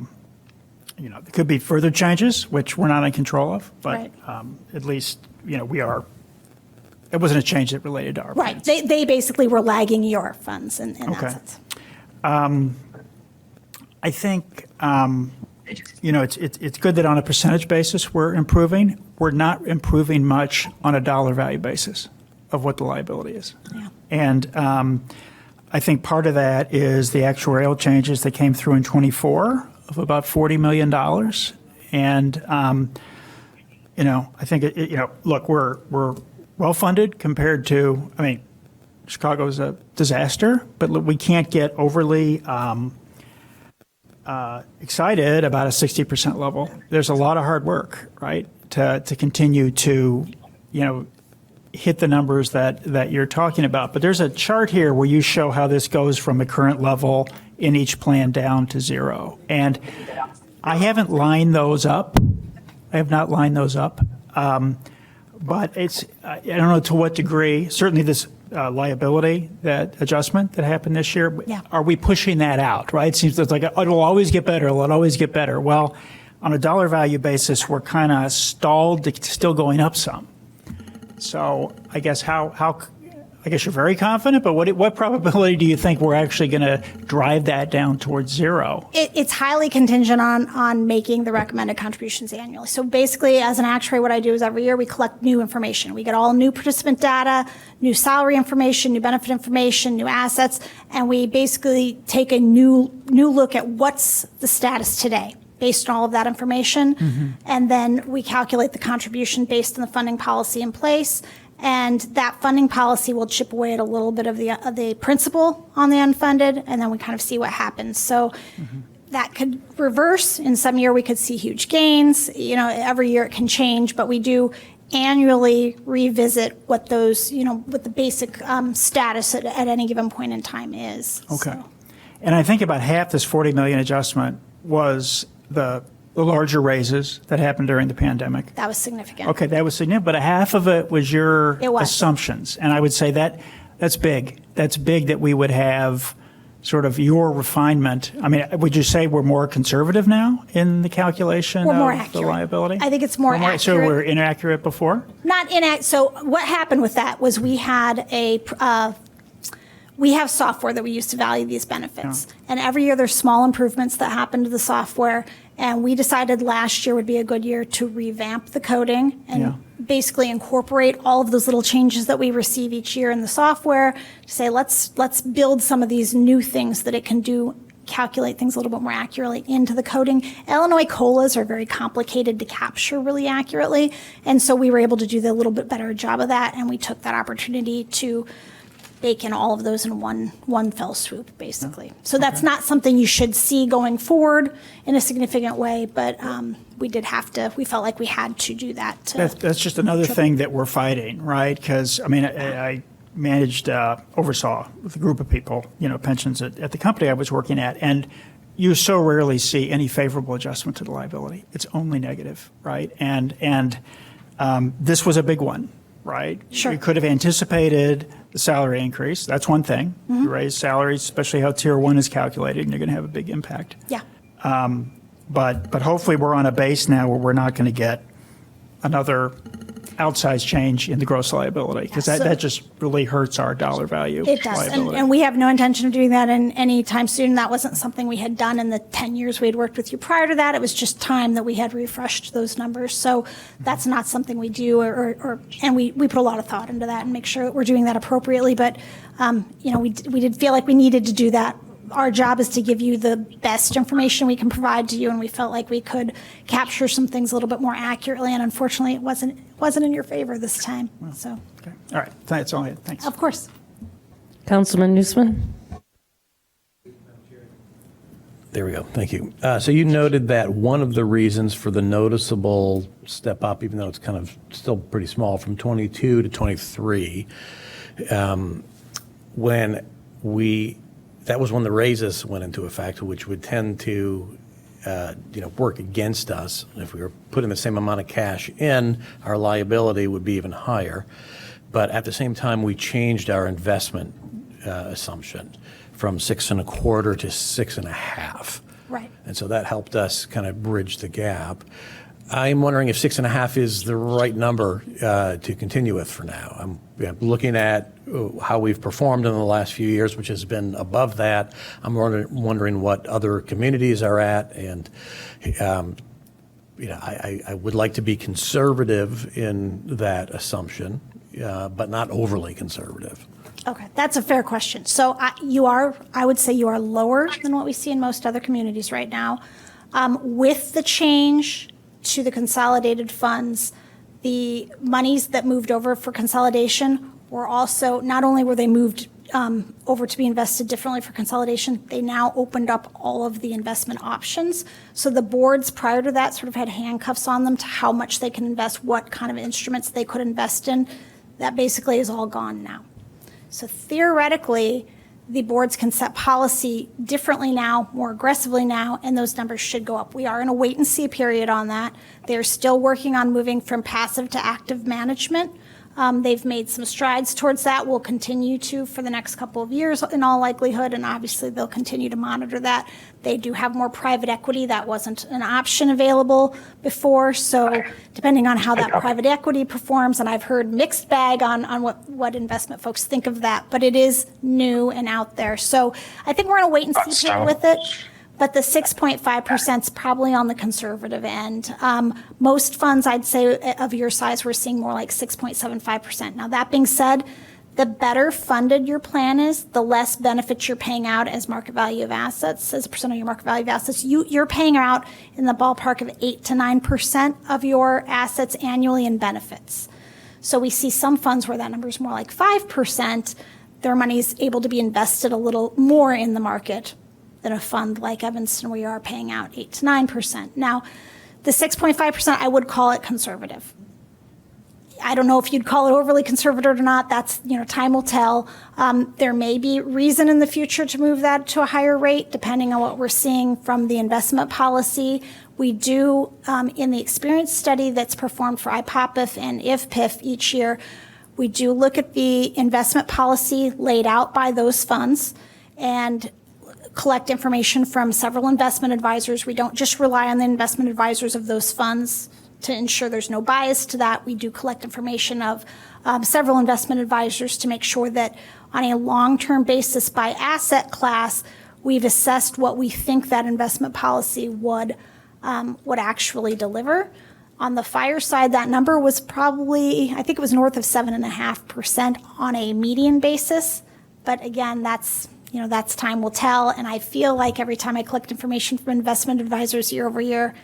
there could be further changes, which we're not in control of, but at least, we are. It wasn't a change that related to our right. plans. They basically were lagging your funds in that sense. I think, it's good that on a percentage basis we're improving. We're not improving much on a dollar value basis of what the liability is. Yeah. And I think part of that is the actuarial changes that came through in 24 of about $40 million. And, I think, look, we're well-funded compared to, Chicago's a disaster, but we can't get overly excited about a 60% level. There's a lot of hard work, right, to continue to, hit the numbers that you're talking about. But there's a chart here where you show how this goes from a current level in each plan down to zero. And I haven't lined those up. I have not lined those up. But it's, I don't know to what degree, certainly this liability, that adjustment that happened this year, are we pushing that out, right? It seems like it'll always get better, it'll always get better. Well, on a dollar value basis, we're kind of stalled to still going up some. So I guess I guess you're very confident, but what probability do you think we're actually going to drive that down towards zero? It's highly contingent on making the recommended contributions annually. So basically, as an actuary, what I do is every year we collect new information. We get all new participant data, new salary information, new benefit information, new assets, and we basically take a new look at what's the status today based on all of that information. And then we calculate the contribution based on the funding policy in place. And that funding policy will chip away at a little bit of the principal on the unfunded, and then we kind of see what happens. So that could reverse. In some year, we could see huge gains. Every year it can change, but we do annually revisit what those, what the basic status at any given point in time is. Okay. So. And I think about half this 40 million adjustment was the larger raises that happened during the pandemic. That was significant. Okay, that was significant, but a half of it was your It was. assumptions. And I would say that's big. That's big that we would have sort of your refinement. I mean, would you say we're more conservative now in the calculation We're more of accurate. the liability? I think it's more accurate. So we're inaccurate before? Not inaccurate. So what happened with that was we had we have software that we use to value these benefits. And every year there's small improvements that happen to the software. And we decided last year would be a good year to revamp the coding and basically incorporate all of those little changes that we receive each year in the software to say, let's build some of these new things that it can do, calculate things a little bit more accurately into the coding. Illinois COLAs are very complicated to capture really accurately. And so we were able to do a little bit better job of that. And we took that opportunity to bake in all of those in one fell swoop, basically. So that's not something you should see going forward in a significant way, but we felt like we had to do that. That's just another thing that we're fighting, right? Because, I mean, I oversaw with a group of people, pensions at the company I was working at, and you so rarely see any favorable adjustment to the liability. It's only negative, right? And this was a big one. Right? Sure. You could have anticipated the salary increase. That's one thing. You raise salaries, especially how Tier 1 is calculated, and you're going to have a big impact. Yeah. But hopefully we're on a base now where we're not going to get another outsized change in the gross liability, because that just really hurts our dollar value. It does, and we have no intention of doing that in any time soon. That wasn't something we had done in the 10 years we had worked with you prior to that. It was just time that we had refreshed those numbers. So that's not something we do, and we put a lot of thought into that and make sure that we're doing that appropriately. But we did feel like we needed to do that. Our job is to give you the best information we can provide to you, and we felt like we could capture some things a little bit more accurately, and unfortunately it wasn't in your favor this time. So, okay. All right, that's all I had. Thanks. Of course. Councilman Newsman? There we go. Thank you. So you noted that one of the reasons for the noticeable step up, even though it's kind of still pretty small, from 22 to 23, that was when the raises went into effect, which would tend to, work against us. If we were putting the same amount of cash in, our liability would be even higher. But at the same time, we changed our investment assumption from 6.25 to 6.5. Right. And so that helped us kind of bridge the gap. I'm wondering if 6.5 is the right number to continue with for now. I'm looking at how we've performed in the last few years, which has been above that. I'm wondering what other communities are at, and I would like to be conservative in that assumption, but not overly conservative. Okay, that's a fair question. So I would say you are lower than what we see in most other communities right now. With the change to the consolidated funds, the monies that moved over for consolidation were also, not only were they moved over to be invested differently for consolidation, they now opened up all of the investment options. So the boards prior to that sort of had handcuffs on them to how much they can invest, what kind of instruments they could invest in. That basically is all gone now. So theoretically, the boards can set policy differently now, more aggressively now, and those numbers should go up. We are in a wait and see period on that. They're still working on moving from passive to active management. They've made some strides towards that. We'll continue to for the next couple of years in all likelihood, and obviously they'll continue to monitor that. They do have more private equity. That wasn't an option available before, so depending on how that private equity performs, and I've heard mixed bag on what investment folks think of that, but it is new and out there. So I think we're in a wait and see period with it. But the 6.5% is probably on the conservative end. Most funds, I'd say, of your size, we're seeing more like 6.75%. Now, that being said, the better funded your plan is, the less benefits you're paying out as market value of assets, as a percent of your market value of assets. You're paying out in the ballpark of 8 to 9% of your assets annually in benefits. So we see some funds where that number is more like 5%. Their money is able to be invested a little more in the market than a fund like Evanston, where you are paying out 8 to 9%. Now, the 6.5%, I would call it conservative. I don't know if you'd call it overly conservative or not. That's, time will tell. There may be reason in the future to move that to a higher rate, depending on what we're seeing from the investment policy. We do, in the experience study that's performed for IPOPIF and IFPIF each year, we do look at the investment policy laid out by those funds and collect information from several investment advisors. We don't just rely on the investment advisors of those funds to ensure there's no bias to that. We do collect information of several investment advisors to make sure that on a long-term basis by asset class, we've assessed what we think that investment policy would actually deliver. On the fire side, that number was probably, I think it was north of 7.5% on a median basis. But again, that's time will tell. And I feel like every time I collect information from investment advisors year over year,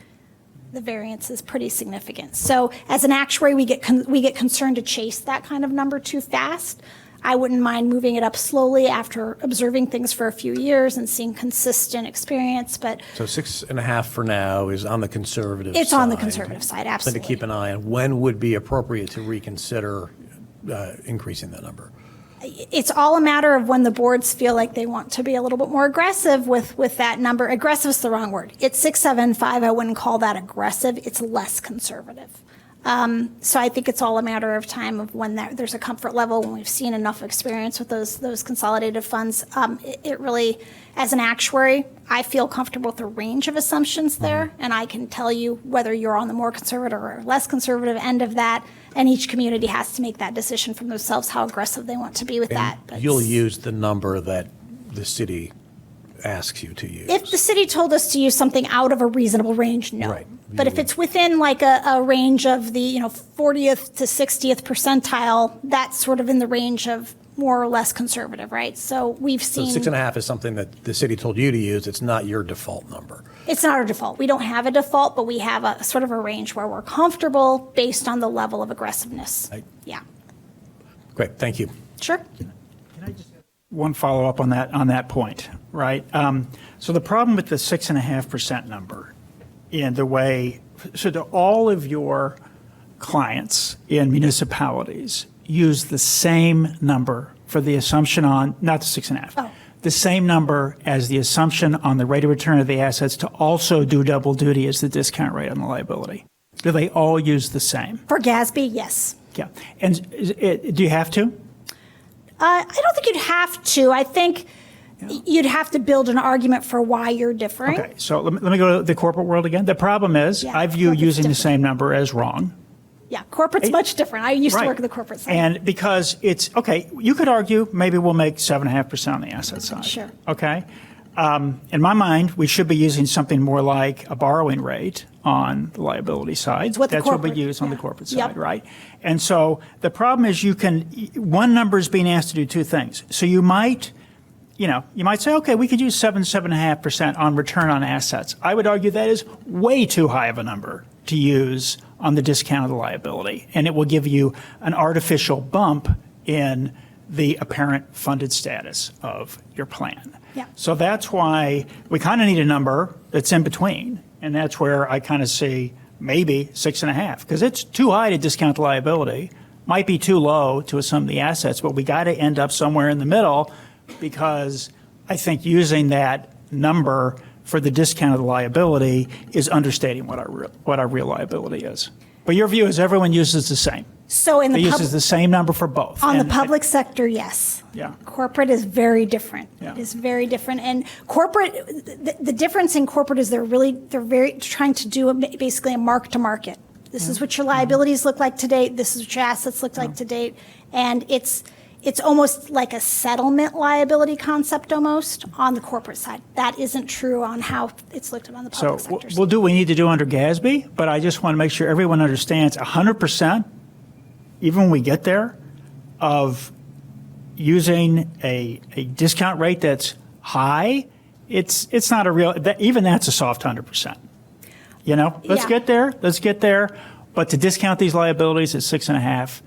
the variance is pretty significant. So as an actuary, we get concerned to chase that kind of number too fast. I wouldn't mind moving it up slowly after observing things for a few years and seeing consistent experience. But so 6.5 for now is on the conservative side. It's on the conservative side, absolutely. Something to keep an eye on. When would be appropriate to reconsider increasing that number? It's all a matter of when the boards feel like they want to be a little bit more aggressive with that number. Aggressive is the wrong word. It's 6.75. I wouldn't call that aggressive. It's less conservative. So I think it's all a matter of time of when there's a comfort level, when we've seen enough experience with those consolidated funds. It really, as an actuary, I feel comfortable with the range of assumptions there, and I can tell you whether you're on the more conservative or less conservative end of that, and each community has to make that decision for themselves how aggressive they want to be with that. But you'll use the number that the city asks you to use. If the city told us to use something out of a reasonable range, no. Right. But if it's within like a range of the 40th to 60th percentile, that's sort of in the range of more or less conservative, right? So we've seen. So 6.5 is something that the city told you to use. It's not your default number. It's not our default. We don't have a default, but we have a sort of a range where we're comfortable based on the level of aggressiveness. Yeah. Great. Thank you. Sure. One follow-up on that point, right? So the problem with the 6.5% number in the way, so do all of your clients in municipalities use the same number for the assumption on, not the 6.5, the same number as the assumption on the rate of return of the assets to also do double duty as the discount rate on the liability? Do they all use the same? For GASB, yes. Yeah. And do you have to? I don't think you'd have to. I think you'd have to build an argument for why you're differing. Okay, so let me go to the corporate world again. The problem is, I view using the same number as wrong. Yeah, corporate's much different. I used to work in the corporate side. And because it's, okay, you could argue maybe we'll make 7.5% on the asset side. Sure. Okay. In my mind, we should be using something more like a borrowing rate on the liability side. That's what we use on the corporate side, right? And so the problem is one number is being asked to do two things. So you might say, okay, we could use 7.5% on return on assets. I would argue that is way too high of a number to use on the discount of the liability. And it will give you an artificial bump in the apparent funded status of your plan. Yeah. So that's why we kind of need a number that's in between. And that's where I kind of see maybe 6.5, because it's too high to discount the liability, might be too low to assume the assets, but we got to end up somewhere in the middle, because I think using that number for the discounted liability is understating what our real liability is. But your view is everyone uses the same. So in They the uses the same number for both. on the And- public sector, yes. Yeah. Corporate is very different. Yeah. It is very different. And corporate, the difference in corporate is they're very trying to do basically a mark to market. This is what your liabilities look like to date. This is what your assets look like to date. And it's almost like a settlement liability concept almost on the corporate side. That isn't true on how it's looked at on the So public sector side. we'll do what we need to do under GASB, but I just want to make sure everyone understands 100%, even when we get there, of using a discount rate that's high, it's not a real, even that's a soft 100%. You know, let's Yeah. get there. But to discount these liabilities at 6.5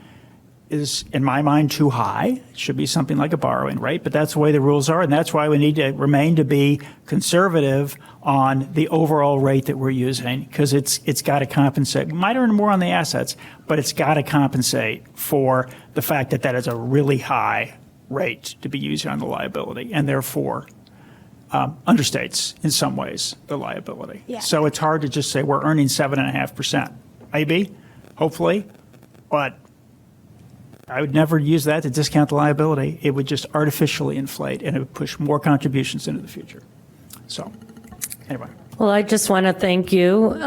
is, in my mind, too high. It should be something like a borrowing rate, but that's the way the rules are, and that's why we need to remain to be conservative on the overall rate that we're using, because it's got to compensate. We might earn more on the assets, but it's got to compensate for the fact that that is a really high rate to be using on the liability, and therefore understates in some ways the liability. Yeah. So it's hard to just say we're earning 7.5%. Maybe, hopefully, but I would never use that to discount the liability. It would just artificially inflate, and it would push more contributions into the future. So, anyway. Well, I just want to thank you.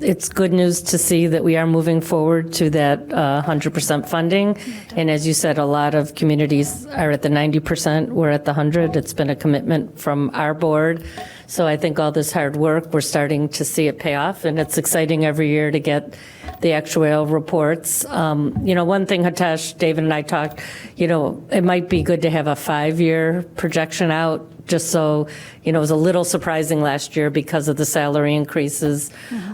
It's good news to see that we are moving forward to that 100% funding. And as you said, a lot of communities are at the 90%. We're at the 100. It's been a commitment from our board. So I think all this hard work, we're starting to see it pay off. And it's exciting every year to get the actuarial reports. You know, one thing, Hitesh, David and I talked, you know, it might be good to have a 5-year projection out, just so, you know, it was a little surprising last year because of the salary increases.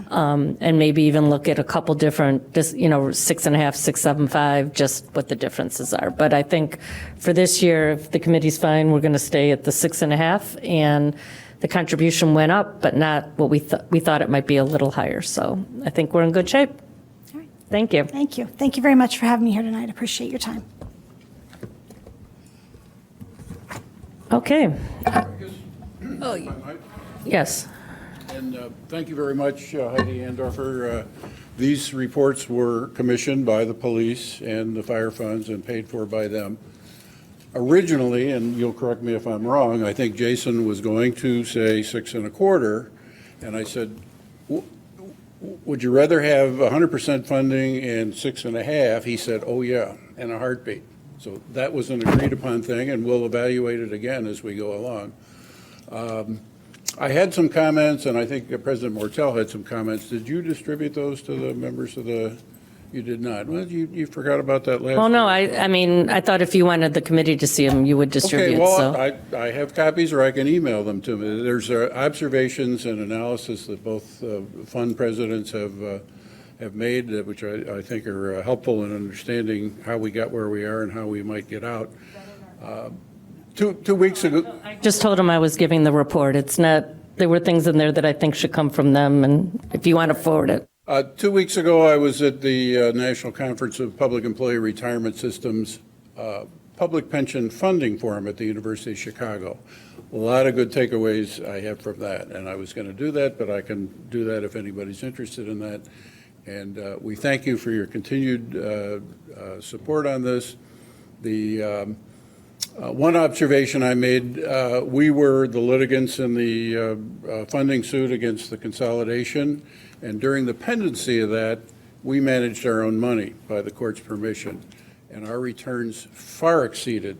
And maybe even look at a couple different, you know, 6.5, 6.75, just what the differences are. But I think for this year, if the committee's fine, we're going to stay at the 6.5, and the contribution went up, but not what we thought it might be a little higher. So I think we're in good shape. All right. Thank you. Thank you. Thank you very much for having me here tonight. I appreciate your time. Okay. Oh, Yes. and thank you very much, Heidi Andorfer. These reports were commissioned by the police and the fire funds and paid for by them. Originally, and you'll correct me if I'm wrong, I think Jason was going to say 6.25, and I said, would you rather have 100% funding and 6.5? He said, oh yeah, in a heartbeat. So that was an agreed upon thing, and we'll evaluate it again as we go along. I had some comments, and I think President Mortel had some comments. Did you distribute those to the members of the, you did not? Well, you forgot about that last. Well, no, year. I mean, I thought if you wanted the committee to see them, you would distribute, Okay, well, so. I have copies, or I can email them to me. There's observations and analysis that both fund presidents have made, which I think are helpful in understanding how we got where we are and how we might get out. 2 weeks ago. Just told them I was giving the report. It's not, there were things in there that I think should come from them, and if you want to forward it. 2 weeks ago, I was at the National Conference of Public Employee Retirement Systems Public Pension Funding Forum at the University of Chicago. A lot of good takeaways I have from that, and I was going to do that, but I can do that if anybody's interested in that. And we thank you for your continued support on this. The one observation I made, we were the litigants in the funding suit against the consolidation, and during the pendency of that, we managed our own money by the court's permission, and our returns far exceeded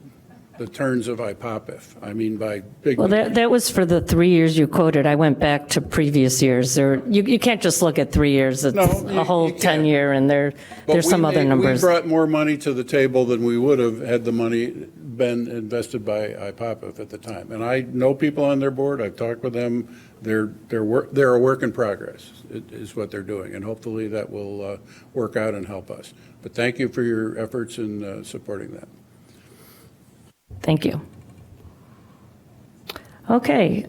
the terms of IPOPIF. I mean, by big. Well, that was for the 3 years you quoted. I went back to previous years. You can't just look at 3 years. It's a whole 10-year, and there's some other numbers. We brought more money to the table than we would have had the money been invested by IPOPIF at the time. And I know people on their board. I've talked with them. They're a work in progress, is what they're doing, and hopefully that will work out and help us. But thank you for your efforts in supporting that. Thank you. Okay.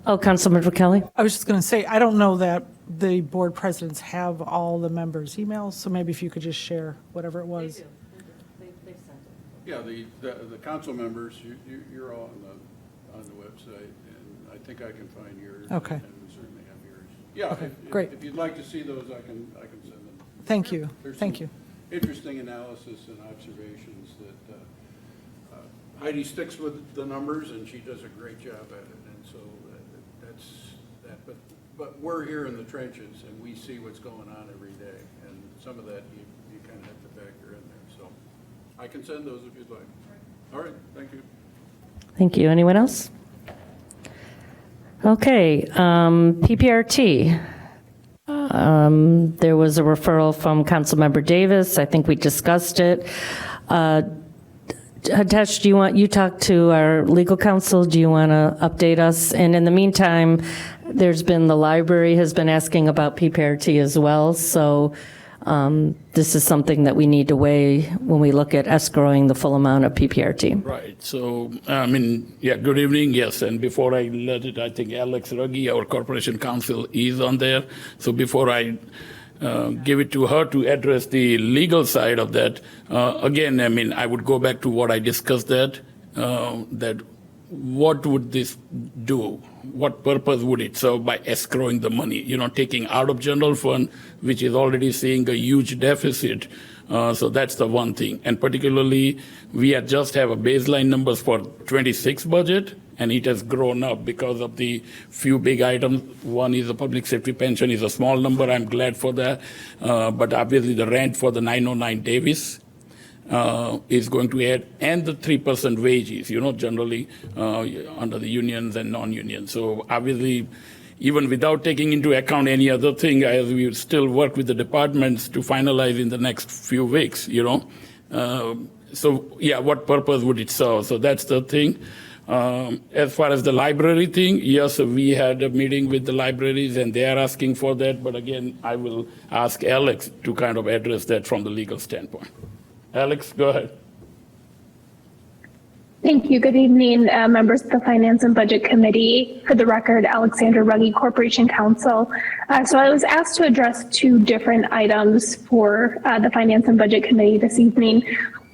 Councilmember Kelly? I was just going to say, I don't know that the board presidents have all the members' emails, so maybe if you could just share whatever it was. Yeah, the council members, you're all on the website, and I think I can find yours. Okay. And we certainly have yours. Yeah, Okay, great. If you'd like to see those, I can send them. Thank you. There's Thank some you. interesting analysis and observations that Heidi sticks with the numbers, and she does a great job at it, and so that's that. But we're here in the trenches, and we see what's going on every day, and some of that you kind of have to factor in there. So I can send those if you'd like. All right, thank you. Thank you. Anyone else? Okay, PPRT. There was a referral from Councilmember Davis. I think we discussed it. Hitesh, you talk to our legal counsel? Do you want to update us? And in the meantime, the library has been asking about PPRT as well. So this is something that we need to weigh when we look at escrowing the full amount of PPRT. Right. So, good evening. Yes. And before I let it, I think Alex Ruggie, our corporation counsel, is on there. So before I give it to her to address the legal side of that, again, I would go back to what I discussed that what would this do? What purpose would it serve by escrowing the money? Taking out of general fund, which is already seeing a huge deficit. So that's the one thing. And particularly, we just have a baseline numbers for 26 budget, and it has grown up because of the few big items. One is the public safety pension is a small number. I'm glad for that. But obviously, the rent for the 909 Davis is going to add, and the 3% wages, generally under the unions and non-unions. So obviously, even without taking into account any other thing, as we still work with the departments to finalize in the next few weeks, what purpose would it serve? So that's the thing. As far as the library thing, yes, we had a meeting with the libraries and they are asking for that. But again, I will ask Alex to kind of address that from the legal standpoint. Alex, go ahead. Thank you. Good evening, members of the Finance and Budget Committee. For the record, Alexandra Ruggie, Corporation Counsel. So I was asked to address two different items for the Finance and Budget Committee this evening.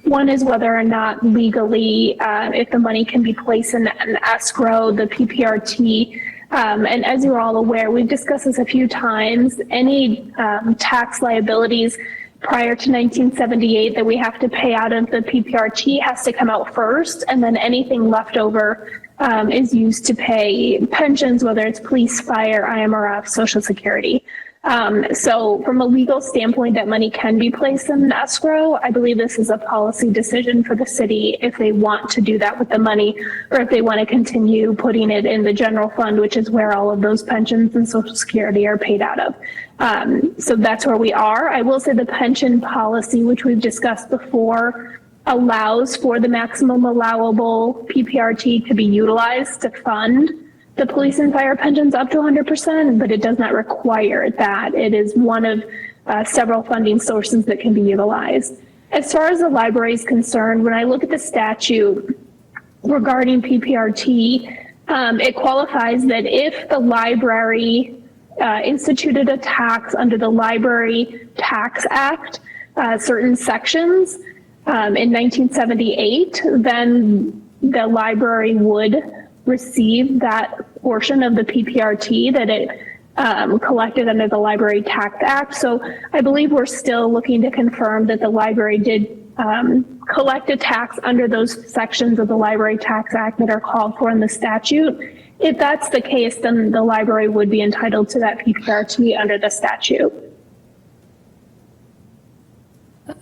One is whether or not legally, if the money can be placed in an escrow, the PPRT. And as you're all aware, we've discussed this a few times. Any tax liabilities prior to 1978 that we have to pay out of the PPRT has to come out first, and then anything left over is used to pay pensions, whether it's police, fire, IMRF, Social Security. So from a legal standpoint, that money can be placed in an escrow. I believe this is a policy decision for the city if they want to do that with the money, or if they want to continue putting it in the general fund, which is where all of those pensions and Social Security are paid out of. So that's where we are. I will say the pension policy, which we've discussed before, allows for the maximum allowable PPRT to be utilized to fund the police and fire pensions up to 100%, but it does not require that. It is one of several funding sources that can be utilized. As far as the library is concerned, when I look at the statute regarding PPRT, it qualifies that if the library instituted a tax under the Library Tax Act, certain sections in 1978, then the library would receive that portion of the PPRT that it collected under the Library Tax Act. So I believe we're still looking to confirm that the library did collect a tax under those sections of the Library Tax Act that are called for in the statute. If that's the case, then the library would be entitled to that PPRT under the statute.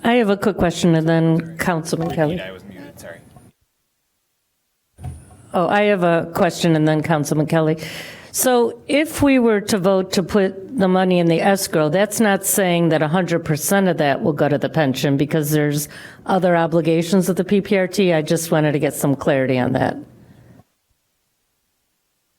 I have a quick question, and then Councilman Kelly. I was muted, sorry. Oh, I have a question, and then Councilman Kelly. So if we were to vote to put the money in the escrow, that's not saying that 100% of that will go to the pension, because there's other obligations of the PPRT. I just wanted to get some clarity on that.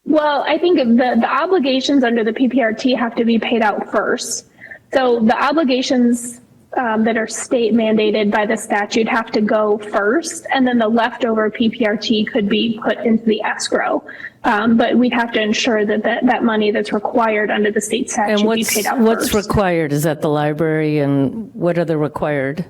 Well, I think the obligations under the PPRT have to be paid out first. So the obligations that are state mandated by the statute have to go first, and then the leftover PPRT could be put into the escrow. But we'd have to ensure that that money that's required under the state statute And be paid out what's first. required? Is that the library, and what are the required?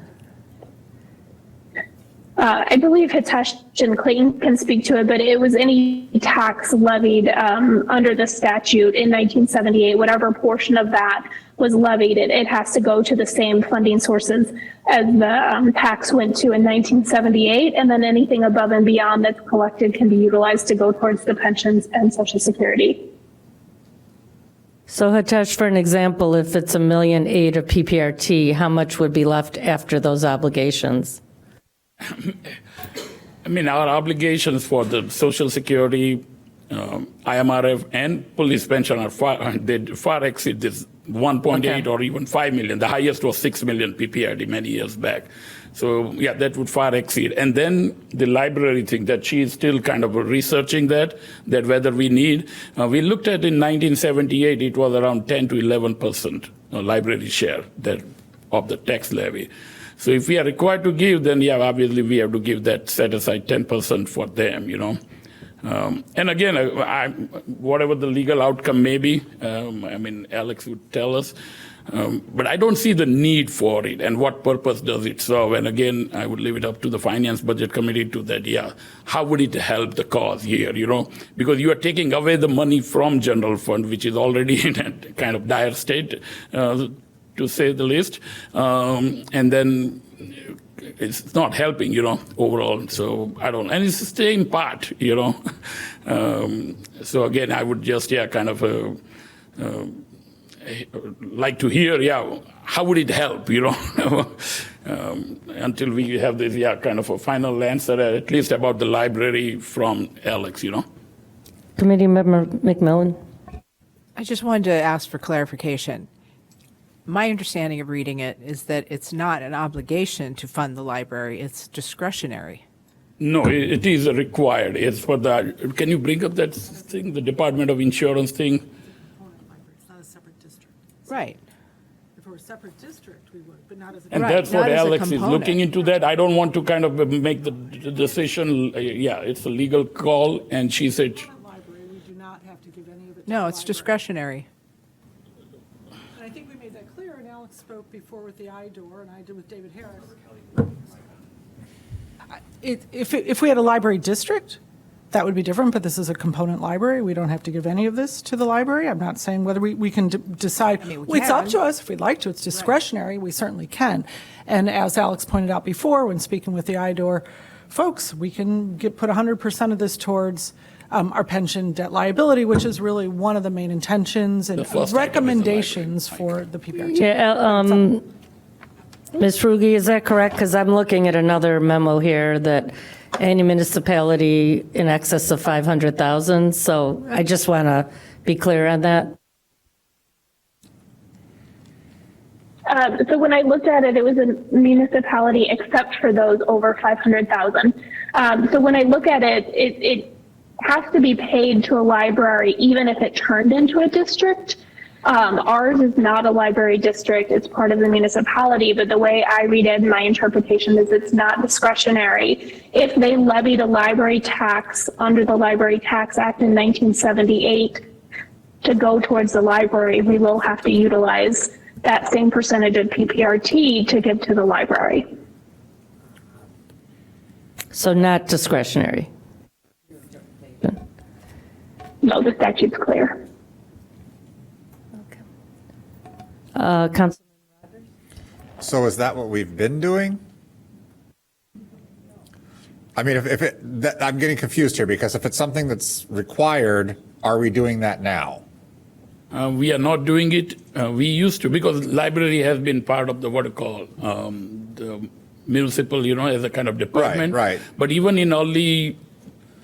I believe Hitesh and Clayton can speak to it, but it was any tax levied under the statute in 1978, whatever portion of that was levied, it has to go to the same funding sources as the tax went to in 1978, and then anything above and beyond that's collected can be utilized to go towards the pensions and Social Security. So Hitesh, for an example, if it's $1.8 million of PPRT, how much would be left after those obligations? I mean, our obligations for the Social Security, IMRF, and police pension are far exceed this 1.8 or even 5 million. The highest was 6 million PPRD many years back. So yeah, that would far exceed. And then the library thing that she is still kind of researching that whether we need. We looked at in 1978, it was around 10 to 11% library share of the tax levy. So if we are required to give, then yeah, obviously we have to give that, set aside 10% for them, you know. And again, whatever the legal outcome may be, I mean, Alex would tell us, but I don't see the need for it and what purpose does it serve. And again, I would leave it up to the Finance Budget Committee to that, yeah, how would it help the cause here, you know? Because you are taking away the money from general fund, which is already in a kind of dire state, to say the least, and then it's not helping, you know, overall. So I don't, and it's the same part, you know. So again, I would just, yeah, kind of like to hear, yeah, how would it help, you know, until we have this, yeah, kind of a final answer, at least about the library from Alex, you know. Committee Member McMillan. I just wanted to ask for clarification. My understanding of reading it is that it's not an obligation to fund the library, it's discretionary. No, it is required. It's for the, can you bring up that thing, the Department of Insurance thing? It's not a separate district. Right. If it were a separate district, we would, but not as a. And that's what Alex is looking into that. I don't want to kind of make the decision. Yeah, it's a legal call, and she said. Library, we do not have to give any of it. No, it's discretionary. And I think we made that clear, and Alex spoke before with the IDOR, and I did with David Harris. If we had a library district, that would be different, but this is a component library. We don't have to give any of this to the library. I'm not saying whether we can decide. I mean, it's up to us if we'd like to. It's discretionary. Right. We certainly can. And as Alex pointed out before, when speaking with the IDOR folks, we can put 100% of this towards our pension debt liability, which is really one of the main intentions and recommendations for the PPRT. Yeah, Ms. Frugi, is that correct? Because I'm looking at another memo here that any municipality in excess of 500,000. So I just want to be clear on that. So when I looked at it, it was a municipality except for those over 500,000. So when I look at it, it has to be paid to a library even if it turned into a district. Ours is not a library district, it's part of the municipality, but the way I read it, my interpretation is it's not discretionary. If they levied a library tax under the Library Tax Act in 1978 to go towards the library, we will have to utilize that same percentage of PPRT to give to the library. So not discretionary? No, the statute's clear. Councilman Rogers? So is that what we've been doing? I mean, I'm getting confused here because if it's something that's required, are we doing that now? We are not doing it. We used to, because library has been part of the what you call the municipal, you know, as a kind of department. Right. But even in early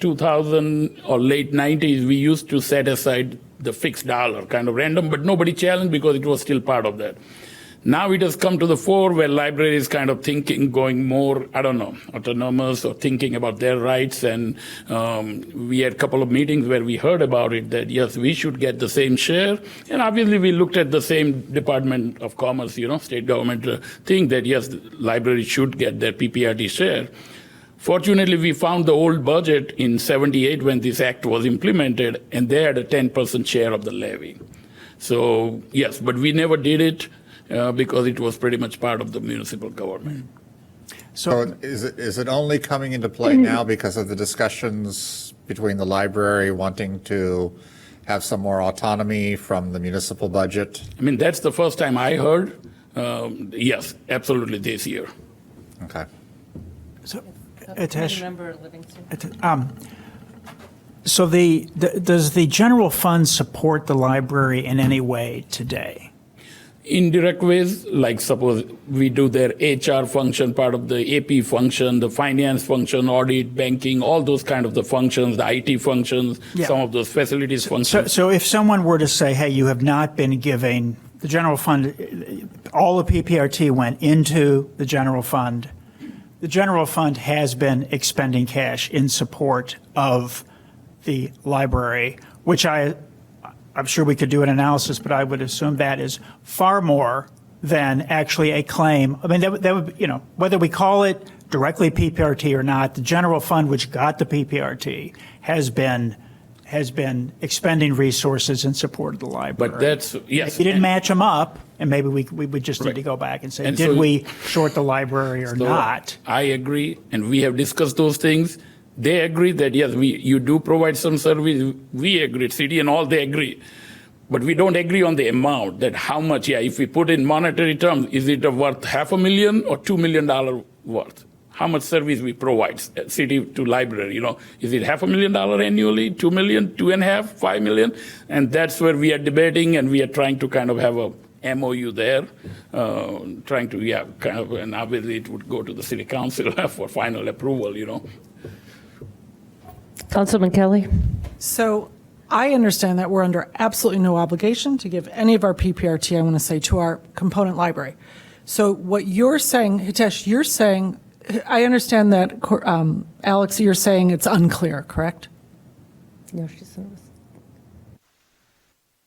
2000 or late 90s, we used to set aside the fixed dollar, kind of random, but nobody challenged because it was still part of that. Now it has come to the fore where library is kind of thinking, going more, I don't know, autonomous or thinking about their rights. And we had a couple of meetings where we heard about it, that yes, we should get the same share. And obviously we looked at the same Department of Commerce, state government thing that yes, the library should get their PPRT share. Fortunately, we found the old budget in 78 when this act was implemented, and they had a 10% share of the levy. So yes, but we never did it. Because it was pretty much part of the municipal government. So is it only coming into play now because of the discussions between the library wanting to have some more autonomy from the municipal budget? I mean, that's the first time I heard. Yes, absolutely this year. Okay. So, Member Livingston. So does the general fund support the library in any way today? Indirect ways, like suppose we do their HR function, part of the AP function, the finance function, audit, banking, all those kind of the functions, the IT functions, some of those facilities functions. So if someone were to say, hey, you have not been giving the general fund, all the PPRT went into the general fund has been expending cash in support of the library, which I'm sure we could do an analysis, but I would assume that is far more than actually a claim. I mean, that would, whether we call it directly PPRT or not, the general fund, which got the PPRT, has been expending resources in support of the library. But that's, yes. You didn't match them up, and maybe we would just need to go back and say, did we short the library or not? I agree, and we have discussed those things. They agree that, yes, you do provide some service. We agree, city and all, they agree. But we don't agree on the amount, that how much, if we put in monetary terms, is it worth $500,000 or $2 million worth? How much service we provide, city to library, is it $500,000 annually, 2 million, 2.5, 5 million? And that's where we are debating, and we are trying to kind of have a MOU there, trying to, kind of, and obviously it would go to the city council for final approval, Councilman Kelly. So I understand that we're under absolutely no obligation to give any of our PPRT, I want to say, to our component library. So what you're saying, Hitesh, you're saying, I understand that, Alex, you're saying it's unclear, correct? No, she's not.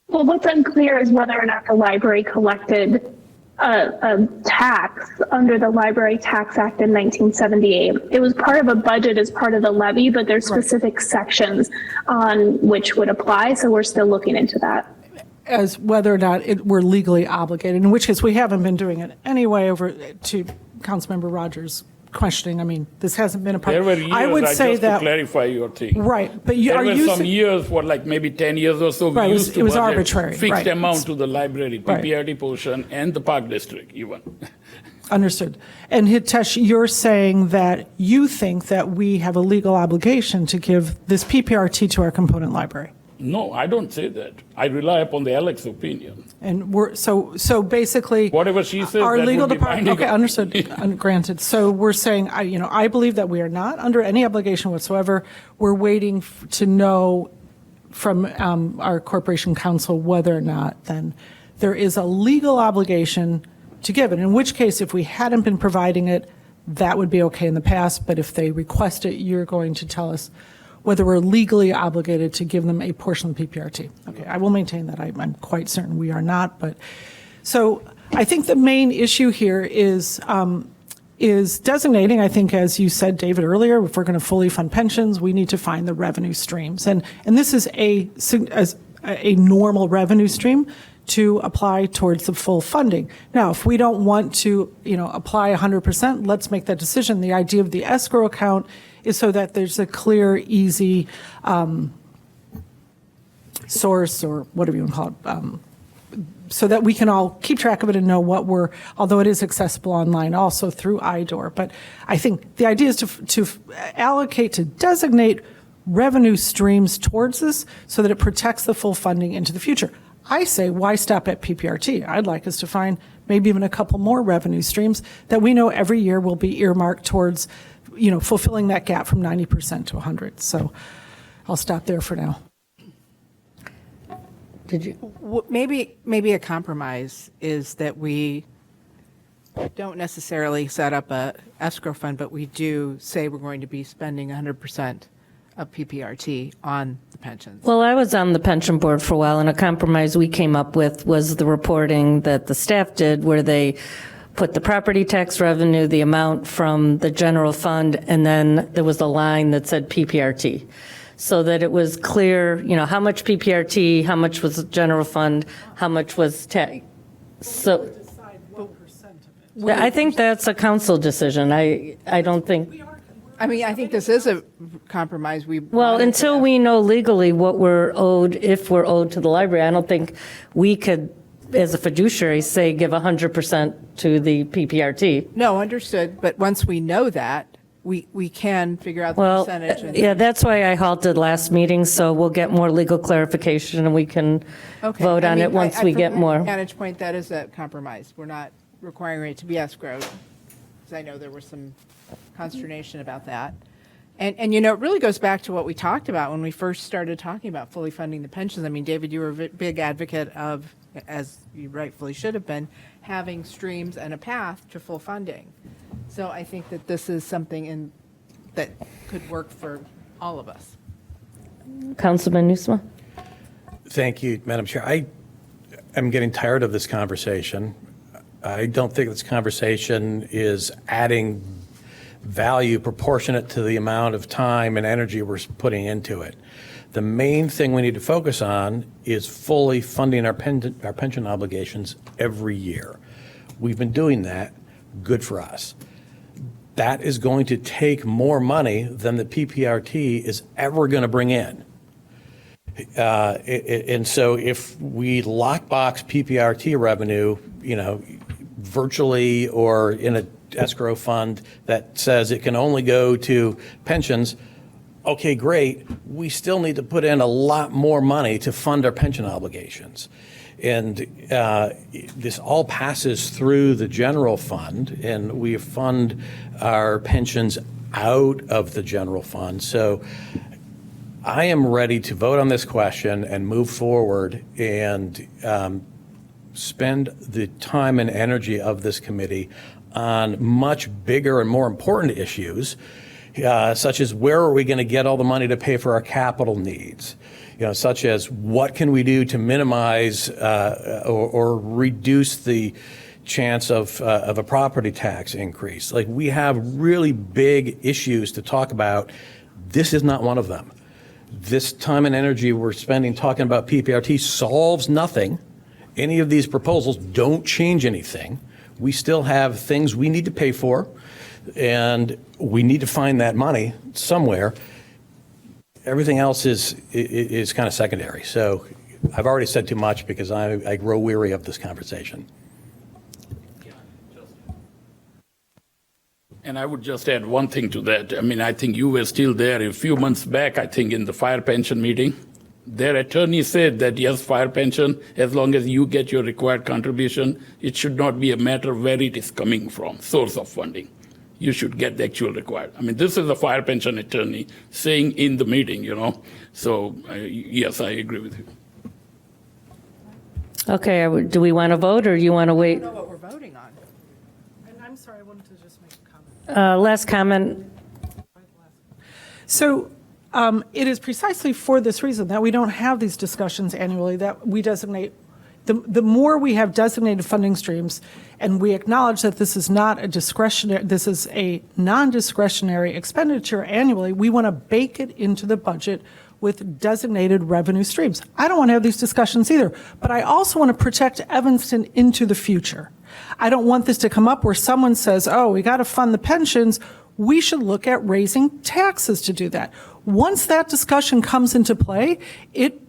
Well, what's unclear is whether or not the library collected a tax under the Library Tax Act in 1978. It was part of a budget as part of the levy, but there's specific sections on which would apply, so we're still looking into that. As whether or not we're legally obligated, in which case we haven't been doing it anyway, over to Councilmember Rogers' questioning. I mean, this hasn't been a part. There were years, I would say just that, to clarify your thing. Right, but there were some years, like maybe 10 years or so, we used to it was budget arbitrary, fixed amount to the library, PPRT portion, and the Park District even. Understood. And Hitesh, you're saying that you think that we have a legal obligation to give this PPRT to our component library? No, I don't say that. I rely upon the Alex opinion. And we're so basically whatever she says, our that legal would be department. binding. Okay, understood. Granted. So we're saying, I believe that we are not under any obligation whatsoever. We're waiting to know from our corporation counsel whether or not then there is a legal obligation to give it. In which case, if we hadn't been providing it, that would be okay in the past. But if they request it, you're going to tell us whether we're legally obligated to give them a portion of the PPRT. Okay, I will maintain that. I'm quite certain we are not. But so I think the main issue here is designating. I think, as you said, David, earlier, if we're going to fully fund pensions, we need to find the revenue streams, and this is a normal revenue stream to apply towards the full funding. Now, if we don't want to, apply 100%, let's make that decision. The idea of the escrow account is so that there's a clear, easy source, or whatever you want to call it, so that we can all keep track of it and know what although it is accessible online also through IDOR. But I think the idea is to allocate, to designate revenue streams towards this so that it protects the full funding into the future. I say, why stop at PPRT? I'd like us to find maybe even a couple more revenue streams that we know every year will be earmarked towards, fulfilling that gap from 90% to 100. So I'll stop there for now. Maybe a compromise is that we don't necessarily set up a escrow fund, but we do say we're going to be spending 100% of PPRT on the pensions. Well, I was on the pension board for a while, and a compromise we came up with was the reporting that the staff did, where they put the property tax revenue, the amount from the general fund, and then there was a line that said PPRT. So that it was clear, how much PPRT, how much was general fund, how much was tax. So I think that's a council decision. I don't think. I mean, I think this is a compromise. Well, until we know legally what we're owed, if we're owed to the library, I don't think we could, as a fiduciary, say give 100% to the PPRT. No, understood. But once we know that, we can figure out the percentage. And yeah, that's why I halted last meeting, so we'll get more legal clarification and we can vote on it once we get more. From my vantage point, that is a compromise. We're not requiring it to be escrowed, because I know there was some consternation about that. And it really goes back to what we talked about when we first started talking about fully funding the pensions. I mean, David, you were a big advocate of, as you rightfully should have been, having streams and a path to full funding. So I think that this is something that could work for all of us. Councilman Nusma? Thank you, Madam Chair. I am getting tired of this conversation. I don't think this conversation is adding value proportionate to the amount of time and energy we're putting into it. The main thing we need to focus on is fully funding our pension obligations every year. We've been doing that. Good for us. That is going to take more money than the PPRT is ever going to bring in. And so if we lockbox PPRT revenue, virtually, or in a escrow fund that says it can only go to pensions, okay, great. We still need to put in a lot more money to fund our pension obligations. And this all passes through the general fund, and we fund our pensions out of the general fund. So I am ready to vote on this question and move forward and spend the time and energy of this committee on much bigger and more important issues, such as where are we going to get all the money to pay for our capital needs? Such as what can we do to minimize or reduce the chance of a property tax increase? Like, we have really big issues to talk about. This is not one of them. This time and energy we're spending talking about PPRT solves nothing. Any of these proposals don't change anything. We still have things we need to pay for, and we need to find that money somewhere. Everything else is kind of secondary. So I've already said too much because I grow weary of this conversation. And I would just add one thing to that. I mean, I think you were still there a few months back, I think, in the fire pension meeting. Their attorney said that, yes, fire pension, as long as you get your required contribution, it should not be a matter where it is coming from, source of funding. You should get the actual required. I mean, this is a fire pension attorney saying in the meeting, So, yes, I agree with you. Okay, do we want to vote, or you want to wait? I don't know what we're voting on. And I'm sorry, I wanted to just make a comment. Last comment. So it is precisely for this reason that we don't have these discussions annually, that we designate. The more we have designated funding streams, and we acknowledge that this is not a discretionary, this is a non-discretionary expenditure annually, we want to bake it into the budget with designated revenue streams. I don't want to have these discussions either, but I also want to protect Evanston into the future. I don't want this to come up where someone says, oh, we got to fund the pensions. We should look at raising taxes to do that. Once that discussion comes into play, it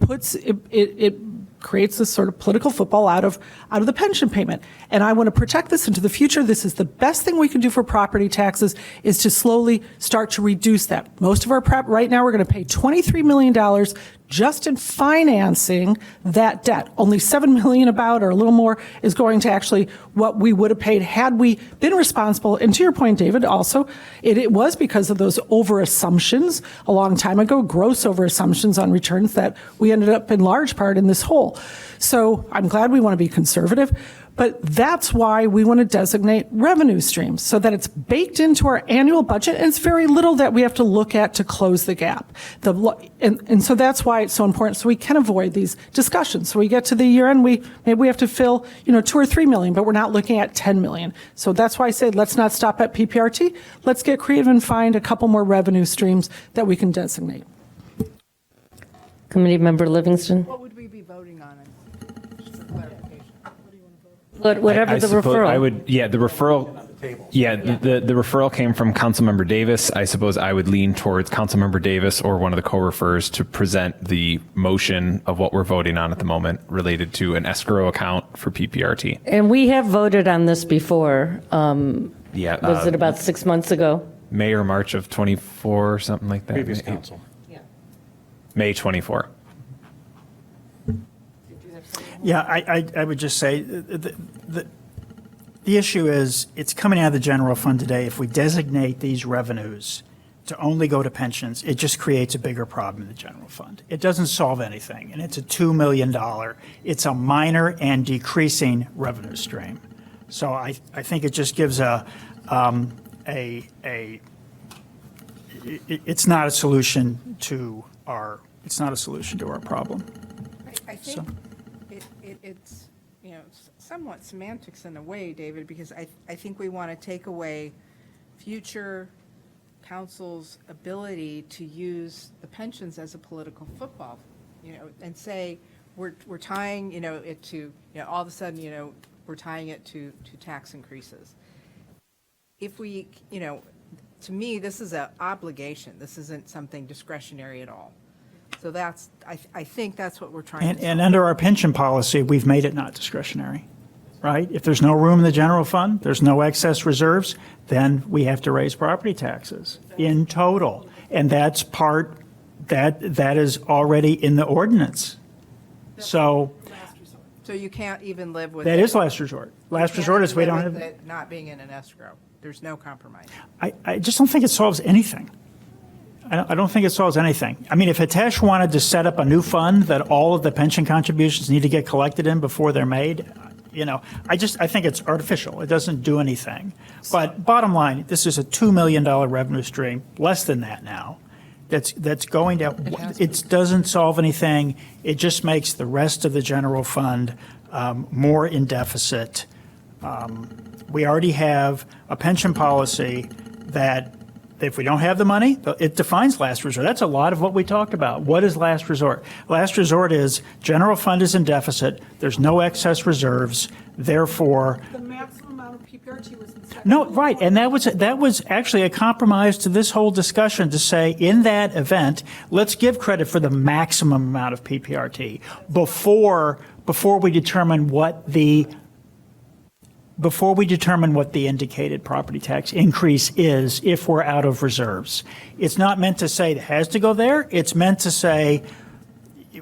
creates this sort of political football out of the pension payment. And I want to protect this into the future. This is the best thing we can do for property taxes, is to slowly start to reduce that. Most of our right now, we're going to pay $23 million just in financing that debt. Only $7 million or a little more is going to actually what we would have paid had we been responsible. And to your point, David, also, it was because of those over-assumptions a long time ago, gross over-assumptions on returns, that we ended up in large part in this hole. So I'm glad we want to be conservative, But that's why we want to designate revenue streams, so that it's baked into our annual budget, and it's very little that we have to look at to close the gap. And so that's why it's so important, so we can avoid these discussions. So we get to the year end, maybe we have to fill, 2 or 3 million, but we're not looking at 10 million. So that's why I say, let's not stop at PPRT. Let's get creative and find a couple more revenue streams that we can designate. Committee Member Livingston? What would we be voting on? Just for clarification. Whatever the referral. The referral. Yeah, the referral came from Councilmember Davis. I suppose I would lean towards Councilmember Davis or one of the co-refers to present the motion of what we're voting on at the moment related to an escrow account for PPRT. And we have voted on this before. Was it about 6 months ago? May or March of 24, something like that. Previous council. May 24. Yeah, I would just say the issue is it's coming out of the general fund today. If we designate these revenues to only go to pensions, it just creates a bigger problem in the general fund. It doesn't solve anything, and it's a $2 million. It's a minor and decreasing revenue stream. So I think it just gives it's not a solution to our problem. I think it's somewhat semantics in a way, David, because I think we want to take away future council's ability to use the pensions as a political football, and say we're tying it to all of a sudden we're tying it to tax increases. If we to me this is an obligation. This isn't something discretionary at all. So I think that's what we're trying to do. And under our pension policy, we've made it not discretionary, right? If there's no room in the general fund, there's no excess reserves, then we have to raise property taxes in total. And that's that is already in the ordinance. So you can't even live with that is last resort. Last resort is we don't have it not being in an escrow. There's no compromise. I just don't think it solves anything. I don't think it solves anything. I mean, if Hitesh wanted to set up a new fund that all of the pension contributions need to get collected in before they're made, I think it's artificial. It doesn't do anything. But bottom line, this is a $2 million revenue stream, less than that now, that's going to, it doesn't solve anything. It just makes the rest of the general fund more in deficit. We already have a pension policy that if we don't have the money, it defines last resort. That's a lot of what we talked about. What is last resort? Last resort is general fund is in deficit. There's no excess reserves. Therefore, The maximum amount of PPRT was in second. no, right. And that was actually a compromise to this whole discussion to say in that event, let's give credit for the maximum amount of PPRT before we determine what the indicated property tax increase is if we're out of reserves. It's not meant to say it has to go there. It's meant to say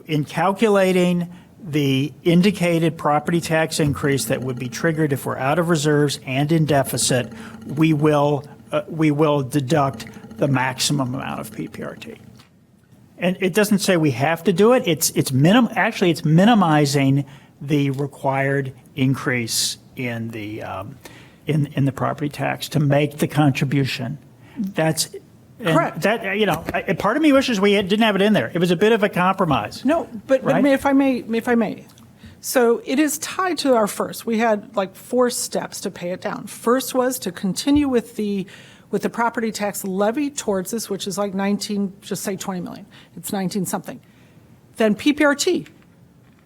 in calculating the indicated property tax increase that would be triggered if we're out of reserves and in deficit, we will deduct the maximum amount of PPRT. And it doesn't say we have to do it. It's minimizing the required increase in the property tax to make the contribution. That's correct. Part of me wishes we didn't have it in there. It was a bit of a compromise. No, but right? if I may. So it is tied to our first. We had like 4 steps to pay it down. First was to continue with the property tax levy towards this, which is like 19, just say 20 million. It's 19 something. Then PPRT.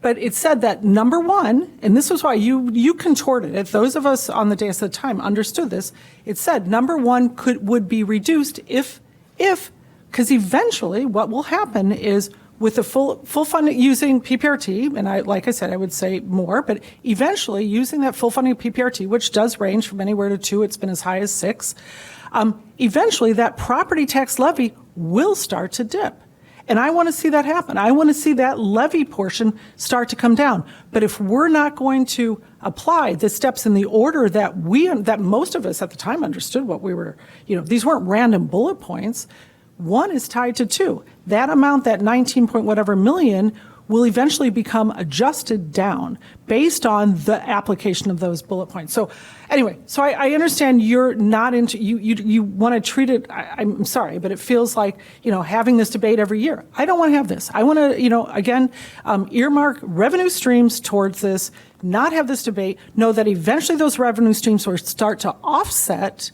But it said that number one, and this was why you contorted it, those of us on the dais at the time understood this, it said number one would be reduced if, because eventually what will happen is with the full funding using PPRT, and like I said, I would say more, but eventually using that full funding of PPRT, which does range from anywhere to 2, it's been as high as 6, eventually that property tax levy will start to dip. And I want to see that happen. I want to see that levy portion start to come down. But if we're not going to apply the steps in the order that most of us at the time understood what we were, these weren't random bullet points. 1 is tied to 2. That amount, that 19 point whatever million, will eventually become adjusted down based on the application of those bullet points. So anyway, so I understand you're not into, you want to treat it, I'm sorry, but it feels like, having this debate every year. I don't want to have this. I want to, again, earmark revenue streams towards this, not have this debate, know that eventually those revenue streams will start to offset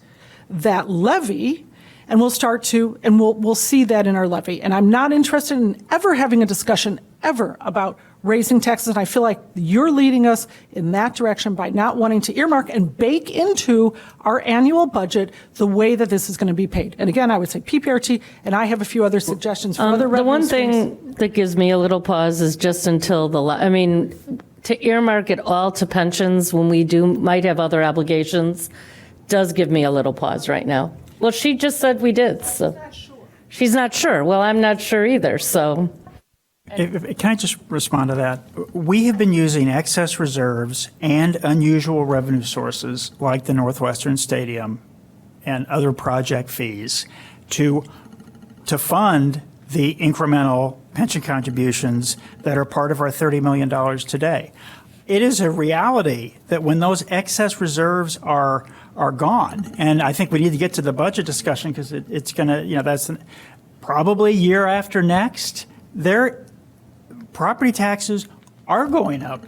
that levy, and we'll see that in our levy. And I'm not interested in ever having a discussion ever about raising taxes. And I feel like you're leading us in that direction by not wanting to earmark and bake into our annual budget the way that this is going to be paid. And again, I would say PPRT, and I have a few other suggestions for other revenue The one streams. thing that gives me a little pause is just until to earmark it all to pensions when we might have other obligations does give me a little pause right now. Well, she just said we did, so. She's not sure. Well, I'm not sure either, so. Can I just respond to that? We have been using excess reserves and unusual revenue sources like the Northwestern Stadium and other project fees to fund the incremental pension contributions that are part of our $30 million today. It is a reality that when those excess reserves are gone, and I think we need to get to the budget discussion because it's going to, that's probably year after next, property taxes are going up.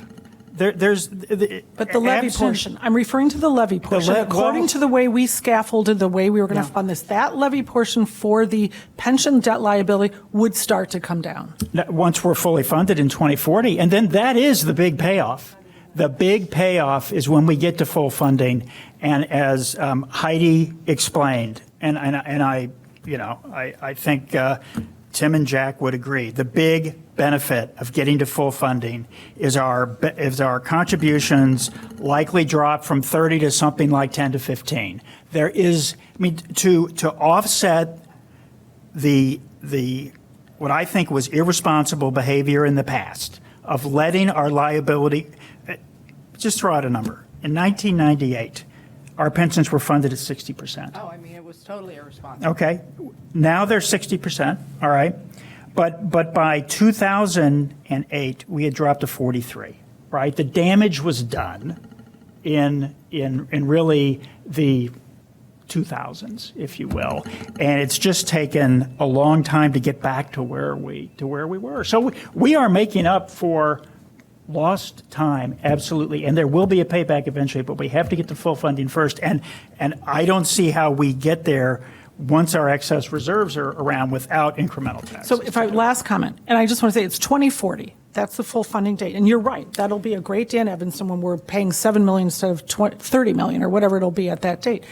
But the levy portion, I'm referring to the levy portion. According to the way we scaffolded, the way we were going to fund this, that levy portion for the pension debt liability would start to come down. Once we're fully funded in 2040, and then that is the big payoff. The big payoff is when we get to full funding, and as Heidi explained, and I think Tim and Jack would agree, the big benefit of getting to full funding is our contributions likely drop from 30 to something like 10 to 15. There is, to offset the what I think was irresponsible behavior in the past of letting our liability, just throw out a number. In 1998, our pensions were funded at 60%. Oh, it was totally irresponsible. Okay. Now they're 60%, all right? But by 2008, we had dropped to 43, right? The damage was done in really the 2000s, if you will. And it's just taken a long time to get back to where we were. So we are making up for lost time, absolutely, and there will be a payback eventually, but we have to get to full funding first, and I don't see how we get there once our excess reserves are around without incremental taxes. So last comment, and I just want to say it's 2040. That's the full funding date, and you're right. That'll be a great day in Evanston when we're paying $7 million instead of $30 million or whatever it'll be at that date.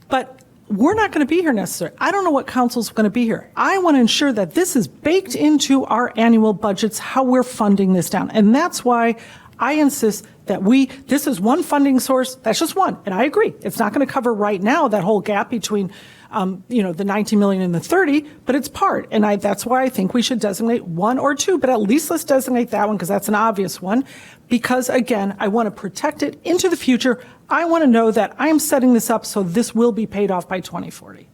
But we're not going to be here necessarily. I don't know what council's going to be here. I want to ensure that this is baked into our annual budgets, how we're funding this down. And that's why I insist that this is one funding source. That's just one. And I agree. It's not going to cover right now that whole gap between, the 19 million and the 30, but it's part. And that's why I think we should designate one or two, but at least let's designate that one because that's an obvious one. Because again, I want to protect it into the future. I want to know that I'm setting this up so this will be paid off by 2040.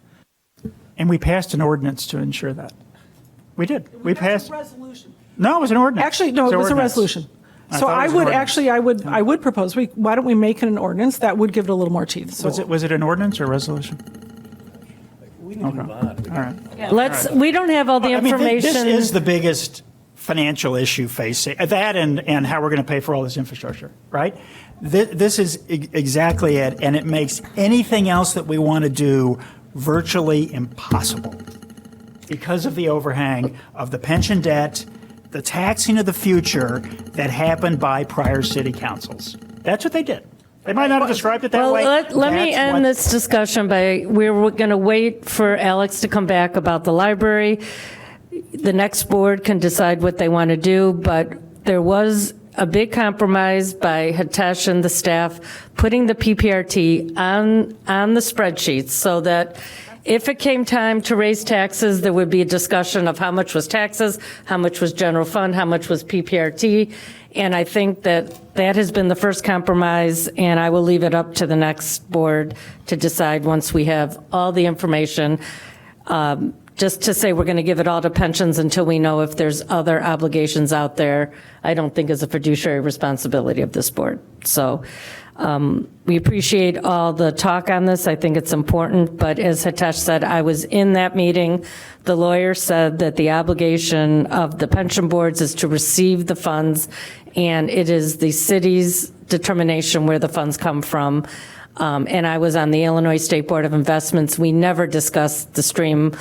And we passed an ordinance to ensure that. We did. We passed. A resolution. No, it was an ordinance. Actually, no, it was a resolution. So I would propose, why don't we make it an ordinance that would give it a little more teeth? So Was it an ordinance or a resolution? We need to move on. All right. Yeah, we don't have all the information. This is the biggest financial issue facing that and how we're going to pay for all this infrastructure, right? This is exactly it, and it makes anything else that we want to do virtually impossible because of the overhang of the pension debt, the taxing of the future that happened by prior city councils. That's what they did. They might not have described it that way. Let me end this discussion by, we're going to wait for Alex to come back about the library. The next board can decide what they want to do, but there was a big compromise by Hitesh and the staff putting the PPRT on the spreadsheets so that if it came time to raise taxes, there would be a discussion of how much was taxes, how much was general fund, how much was PPRT. And I think that has been the first compromise, and I will leave it up to the next board to decide once we have all the information just to say we're going to give it all to pensions until we know if there's other obligations out there, I don't think is a fiduciary responsibility of this board. So we appreciate all the talk on this. I think it's important, but as Hitesh said, I was in that meeting. The lawyer said that the obligation of the pension boards is to receive the funds, and it is the city's determination where the funds come from. And I was on the Illinois State Board of Investments. We never discussed the stream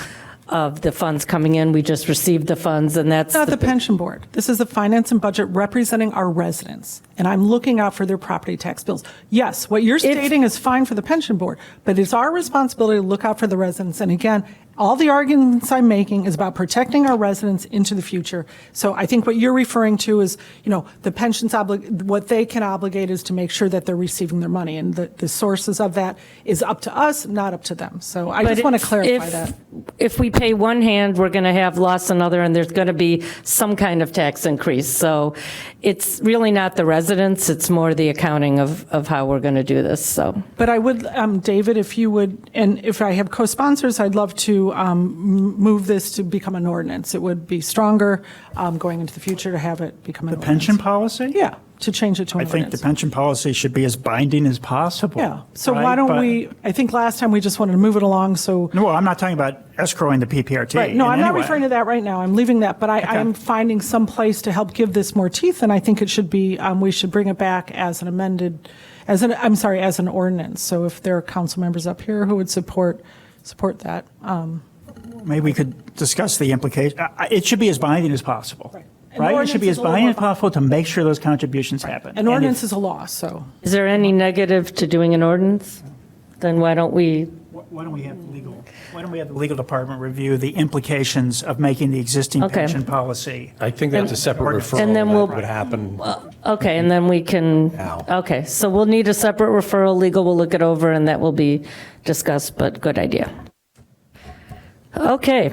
of the funds coming in. We just received the funds, and that's not the pension board. This is the finance and budget representing our residents, and I'm looking out for their property tax bills. Yes, what you're stating is fine for the pension board, but it's our responsibility to look out for the residents. And again, all the arguments I'm making is about protecting our residents into the future. So I think what you're referring to is, the pensions, what they can obligate is to make sure that they're receiving their money, and the sources of that is up to us, not up to them. So I just want to clarify that. If we pay one hand, we're going to have loss another, and there's going to be some kind of tax increase. So it's really not the residents, it's more the accounting of how we're going to do this. So, but I would, David, if you would, and if I have co-sponsors, I'd love to move this to become an ordinance. It would be stronger going into the future to have it become an ordinance. The pension policy? Yeah, to change it to an I think ordinance. the pension policy should be as binding as possible. Yeah, so right? why don't we, I think last time we just wanted to move it along, so. No, I'm not talking about escrowing the PPRT. Right, no, in I'm any not way. referring to that right now. I'm leaving that, but I am finding some place to help give this more teeth, and I think it should be, we should bring it back as an amended, as an ordinance. So if there are council members up here who would support that. Maybe we could discuss the implication. It should be as binding as possible. Right? It should be as binding as possible to make sure those contributions happen. An ordinance is a law, so. is there any negative to doing an ordinance? Then why don't we? Why don't we have the legal department review the implications of making the existing pension policy? I think that's a separate referral And then that we'll- would happen. Okay, and then we can, okay, so we'll need a separate referral. Legal will look it over, and that will be discussed, but good idea. Okay,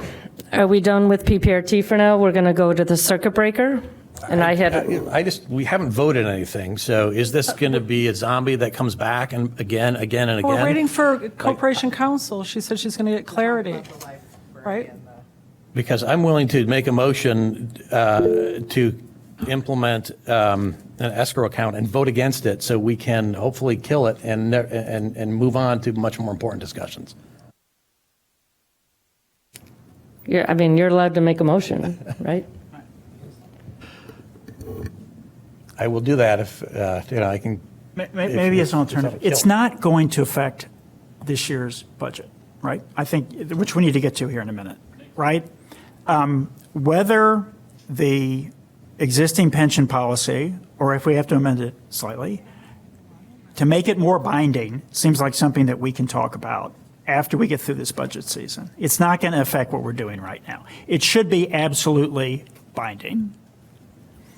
are we done with PPRT for now? We're going to go to the circuit breaker. And we haven't voted anything, so is this going to be a zombie that comes back and again and again? We're waiting for Corporation Counsel. She said she's going to get clarity, right? Because I'm willing to make a motion to implement an escrow account and vote against it so we can hopefully kill it and move on to much more important discussions. You're allowed to make a motion, right? I will do that if, I can. Maybe it's an alternative. It's not going to affect this year's budget, right? I think, which we need to get to here in a minute, right? Whether the existing pension policy, or if we have to amend it slightly, to make it more binding, seems like something that we can talk about after we get through this budget season. It's not going to affect what we're doing right now. It should be absolutely binding.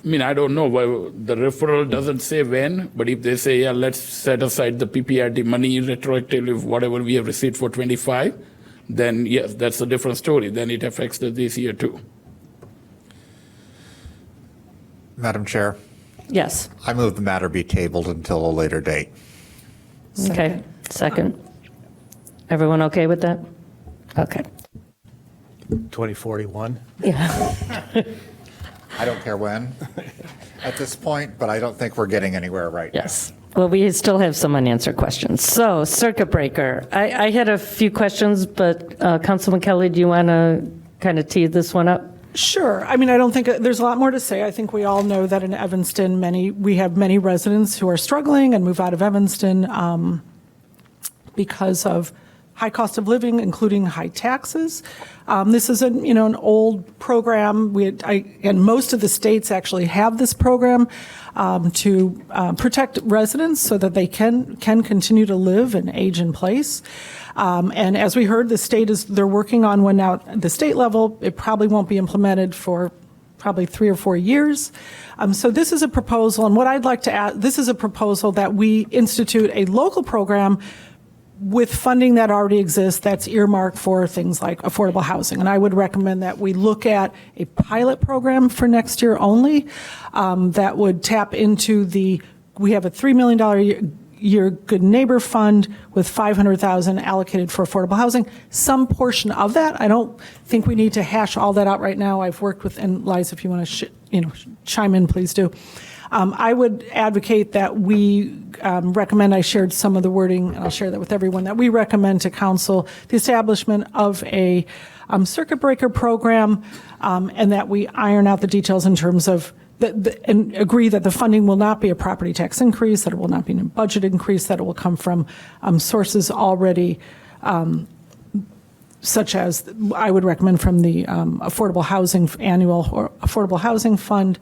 I don't know why the referral doesn't say when, but if they say, yeah, let's set aside the PPRT money retroactively, whatever we have received for 25, then yes, that's a different story. Then it affects this year too. Madam Chair? Yes. I move the matter be tabled until a later date. Okay, second. Everyone okay with that? Okay. 2041? Yeah. I don't care when at this point, but I don't think we're getting anywhere right now. Yes. Well, we still have some unanswered questions. So, circuit breaker. I had a few questions, but Councilman Kelly, do you want to kind of tee this one up? Sure. I don't think there's a lot more to say. I think we all know that in Evanston, we have many residents who are struggling and move out of Evanston because of high cost of living, including high taxes. This is an old program. And most of the states actually have this program to protect residents so that they can continue to live and age in place. And as we heard, they're working on one now at the state level. It probably won't be implemented for probably 3 or 4 years. So this is a proposal, and what I'd like to add, this is a proposal that we institute a local program with funding that already exists that's earmarked for things like affordable housing. And I would recommend that we look at a pilot program for next year only that would tap into we have a $3 million your Good Neighbor Fund with $500,000 allocated for affordable housing. Some portion of that, I don't think we need to hash all that out right now. I've worked with, and Liza, if you want to chime in, please do. I would advocate that we recommend, I shared some of the wording, and I'll share that with everyone, that we recommend to council the establishment of a circuit breaker program, and that we iron out the details in terms of and agree that the funding will not be a property tax increase, that it will not be a budget increase, that it will come from sources already such as I would recommend from the affordable housing annual or affordable housing fund.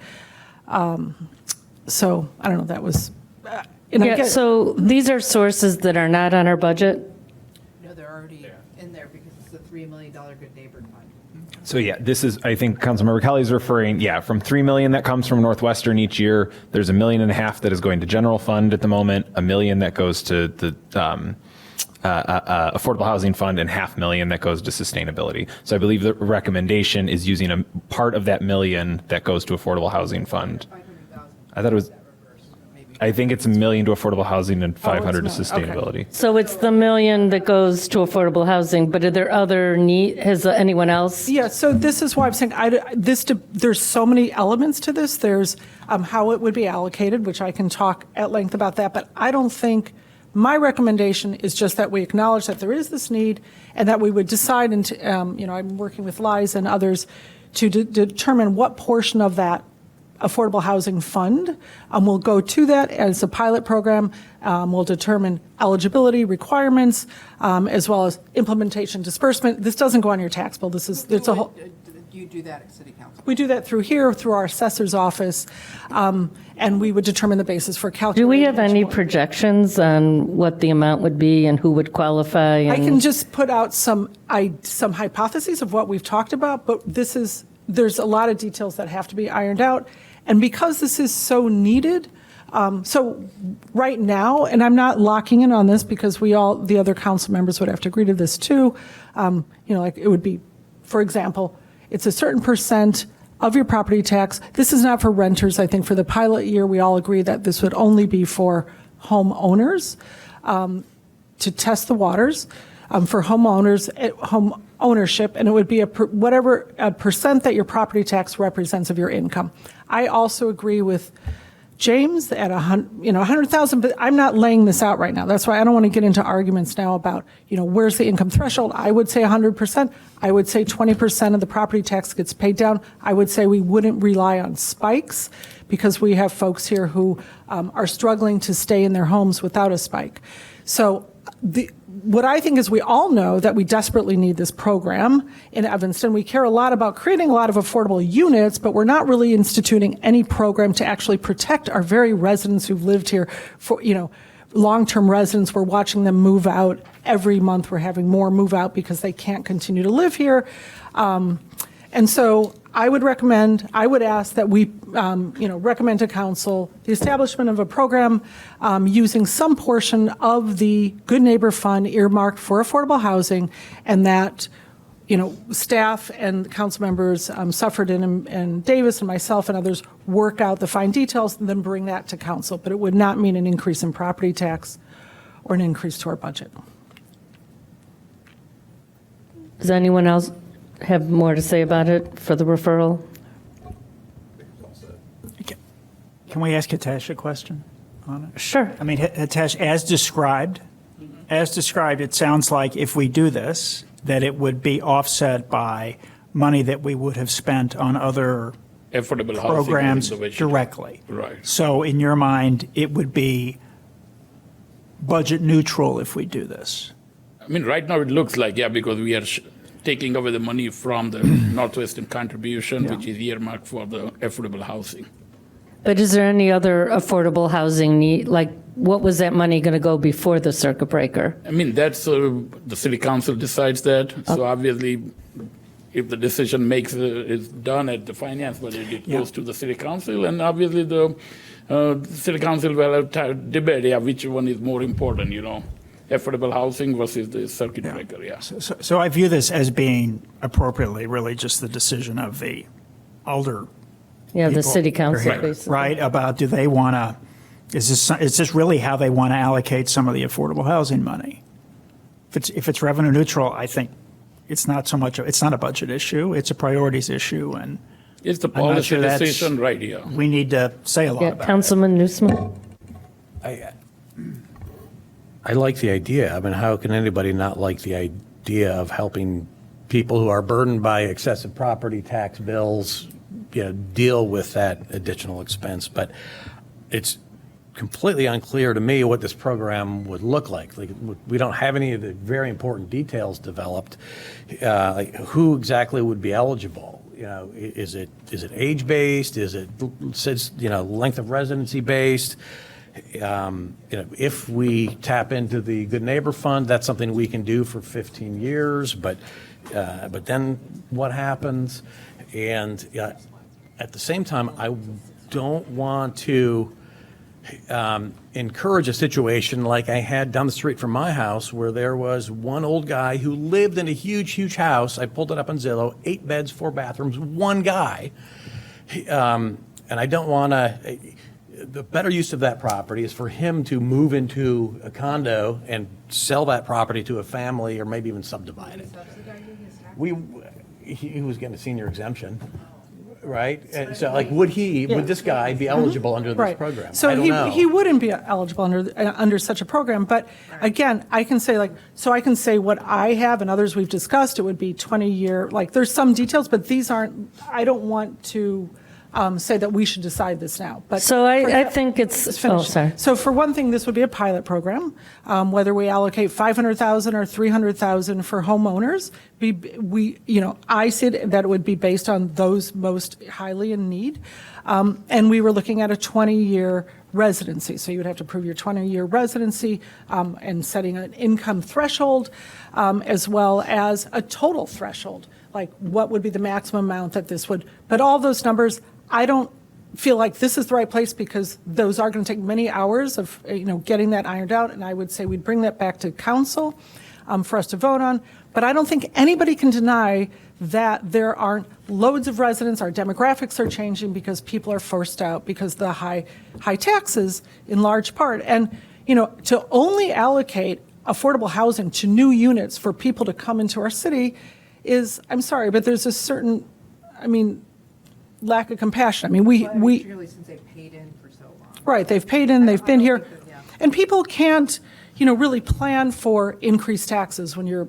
So I don't know, that was, so these are sources that are not on our budget? No, they're already in there because it's the $3 million Good Neighbor Fund. So yeah, this is, I think Councilmember Kelly's referring, from $3 million that comes from Northwestern each year. There's $1.5 million that is going to general fund at the moment, $1 million that goes to the affordable housing fund, and $500,000 that goes to sustainability. So I believe the recommendation is using a part of that $1 million that goes to affordable housing fund. I thought it was, I think it's $1 million to affordable housing and 500 to sustainability. Okay. So it's the $1 million that goes to affordable housing, but are there other has anyone else? Yeah, so this is why I'm saying there's so many elements to this. There's how it would be allocated, which I can talk at length about that, but I don't think, my recommendation is just that we acknowledge that there is this need and that we would decide, I'm working with Liza and others to determine what portion of that affordable housing fund will go to that as a pilot program. We'll determine eligibility requirements as well as implementation disbursement. This doesn't go on your tax bill. It's a whole. You do that at City Council? We do that through our assessor's office, and we would determine the basis for calculating. Do we have any projections on what the amount would be and who would qualify? I can just put out some hypotheses of what we've talked about, but there's a lot of details that have to be ironed out. And because this is so needed, so right now, and I'm not locking in on this because the other council members would have to agree to this too, like it would be, for example, it's a certain percent of your property tax. This is not for renters. I think for the pilot year, we all agree that this would only be for homeowners to test the waters for homeowners, home ownership, and it would be a percent that your property tax represents of your income. I also agree with James at 100,000, but I'm not laying this out right now. That's why I don't want to get into arguments now about, where's the income threshold. I would say 100%. I would say 20% of the property tax gets paid down. I would say we wouldn't rely on spikes because we have folks here who are struggling to stay in their homes without a spike. So what I think is we all know that we desperately need this program in Evanston. We care a lot about creating a lot of affordable units, but we're not really instituting any program to actually protect our very residents who've lived here for, long-term residents. We're watching them move out every month. We're having more move out because they can't continue to live here. And so I would ask that we, recommend to council the establishment of a program using some portion of the Good Neighbor Fund earmarked for affordable housing, and that, staff and council members, Suffredin and Davis and myself and others work out the fine details and then bring that to council. But it would not mean an increase in property tax or an increase to our budget. Does anyone else have more to say about it for the referral? Can we ask Hitesh a question on it? Sure. I mean, Hitesh, as described, it sounds like if we do this, that it would be offset by money that we would have spent on other affordable programs housing directly. Right. So in your mind, it would be budget neutral if we do this. I mean, right now it looks like, because we are taking away the money from the Northwestern contribution, which is earmarked for the affordable housing. But is there any other affordable housing need? Like, what was that money going to go before the circuit breaker? I mean, that's the city council decides that. So obviously, if the decision is done at the finance budget, it goes to the city council, and obviously the city council will have debate which one is more important, affordable housing versus the circuit breaker. So I view this as being appropriately really just the decision of the older the people city council, here, basically. right, about do they want to Is this really how they want to allocate some of the affordable housing money? If it's revenue neutral, I think it's not so much, it's not a budget issue, it's a priorities issue, and It's the I'm not policy sure that's- decision right here. we need to say a lot Yeah, about it. Councilman Newsman? I like the idea. I mean, how can anybody not like the idea of helping people who are burdened by excessive property tax bills, deal with that additional expense? But it's completely unclear to me what this program would look like. Like, we don't have any of the very important details developed. Like, who exactly would be eligible? Is it age-based? Is it, length of residency based? If we tap into the Good Neighbor Fund, that's something we can do for 15 years, but then what happens? And at the same time, I don't want to encourage a situation like I had down the street from my house, where there was one old guy who lived in a huge, huge house. I pulled it up on Zillow, 8 beds, 4 bathrooms, one guy. And I don't want to. The better use of that property is for him to move into a condo and sell that property to a family, or maybe even subdivide it. He was getting a senior exemption, right? And so, like, would this guy be eligible under this program? So I don't know. he wouldn't be eligible under such a program. But again, I can say I can say what I have and others we've discussed. It would be 20-year. Like, there's some details, but these aren't. I don't want to say that we should decide this now. But So I think it's, sorry. So for one thing, this would be a pilot program. Whether we allocate $500,000 or $300,000 for homeowners, I said that it would be based on those most highly in need. And we were looking at a 20-year residency. So you would have to prove your 20-year residency and setting an income threshold, as well as a total threshold. Like, what would be the maximum amount that this would, but all those numbers, I don't feel like this is the right place, because those are going to take many hours of, getting that ironed out. And I would say we'd bring that back to council for us to vote on. But I don't think anybody can deny that there aren't loads of residents. Our demographics are changing because people are forced out because of the high taxes in large part. And, to only allocate affordable housing to new units for people to come into our city is, I'm sorry, but there's a certain, lack of compassion. Particularly since they've paid in for so long. Right, they've paid in, they've been here, and people can't, really plan for increased taxes when you're,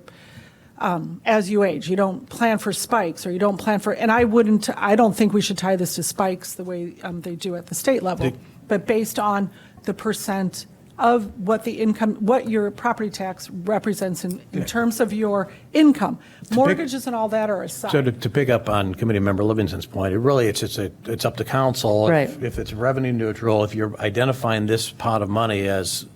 as you age. You don't plan for spikes, or you don't plan for, and I don't think we should tie this to spikes the way they do at the state level, but based on the percent of what the income, what your property tax represents in terms of your income. Mortgages and all that are aside. So to pick up on Committee Member Livingston's point, it's up to council. Right. If it's revenue neutral, if you're identifying this pot of money as,